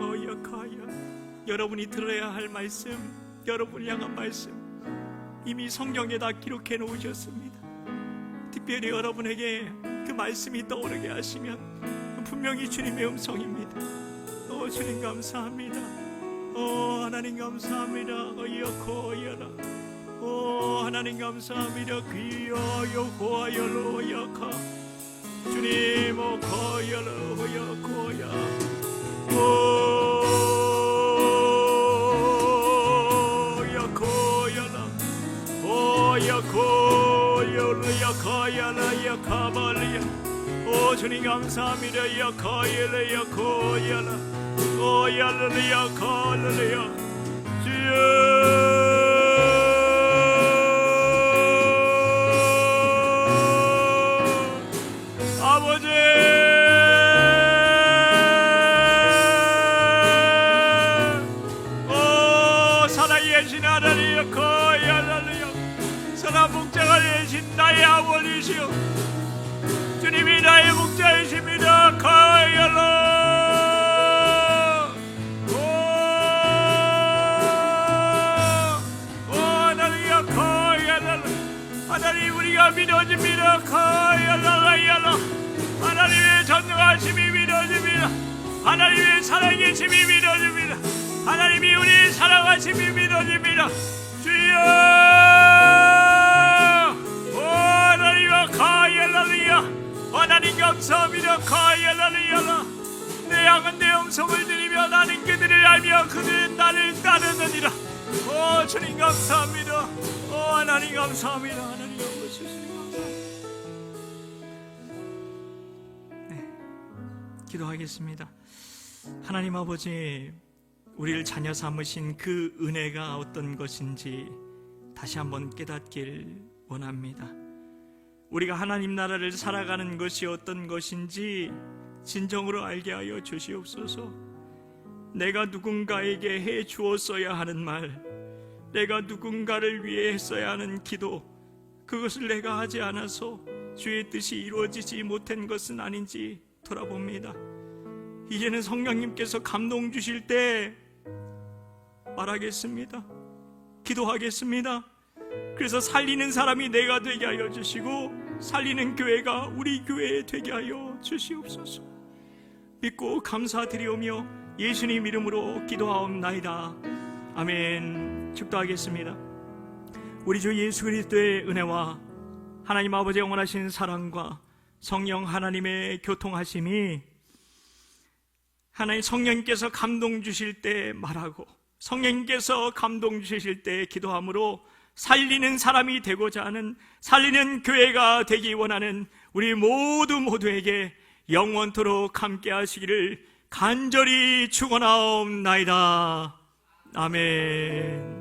오 야카야. 여러분이 들어야 할 말씀, 여러분을 향한 말씀 이미 성경에 다 기록해 놓으셨습니다. 특별히 여러분에게 그 말씀이 떠오르게 하시면 분명히 주님의 음성입니다. 오 주님 감사합니다. 오 하나님 감사합니다. 여코야라 오 하나님 감사합니다. 귀여여 고야로 야카 주님 오 고야로 야코야 오 야코야라 오 야코야로 야카야라 야카발리야. 오 주님 감사합니다. 야카야라 야코야라 오 야라라 야카라야 주여 아버지 오 살아계신 하나님 야카야라야 선한 목자가 되신 나의 아버지시여 주님이 나의 목자이십니다. 카야라 오 하나님 카야라 하나님 우리가 믿어집니다. 카야라야라 하나님의 전능하심이 믿어집니다. 하나님의 살아계심이 믿어집니다. 하나님이 우리의 사랑하심이 믿어집니다. 주여 오 하나님 카야라리야 하나님 감사합니다. 카야라리야라 내 양은 내 음성을 들으며 나는 그들을 알며 그들은 나를 따르느니라. 오 주님 감사합니다. 오 하나님 감사합니다. 하나님 아버지 주님 감사합니다. 네, 기도하겠습니다. 하나님 아버지 우리를 자녀 삼으신 그 은혜가 어떤 것인지 다시 한번 깨닫길 원합니다. 우리가 하나님 나라를 살아가는 것이 어떤 것인지 진정으로 알게 하여 주시옵소서. 내가 누군가에게 해 주었어야 하는 말, 내가 누군가를 위해 했어야 하는 기도, 그것을 내가 하지 않아서 주의 뜻이 이루어지지 못한 것은 아닌지 돌아봅니다. 이제는 성령님께서 감동 주실 때 말하겠습니다. 기도하겠습니다. 그래서 살리는 사람이 내가 되게 하여 주시고 살리는 교회가 우리 교회에 되게 하여 주시옵소서. 믿고 감사드리오며 예수님 이름으로 기도하옵나이다. 아멘. 축도하겠습니다. 우리 주 예수 그리스도의 은혜와 하나님 아버지의 영원하신 사랑과 성령 하나님의 교통하심이 하나님 성령님께서 감동 주실 때 말하고 성령님께서 감동 주실 때 기도함으로 살리는 사람이 되고자 하는 살리는 교회가 되기 원하는 우리 모두에게 영원토록 함께 하시기를 간절히 축원하옵나이다. 아멘.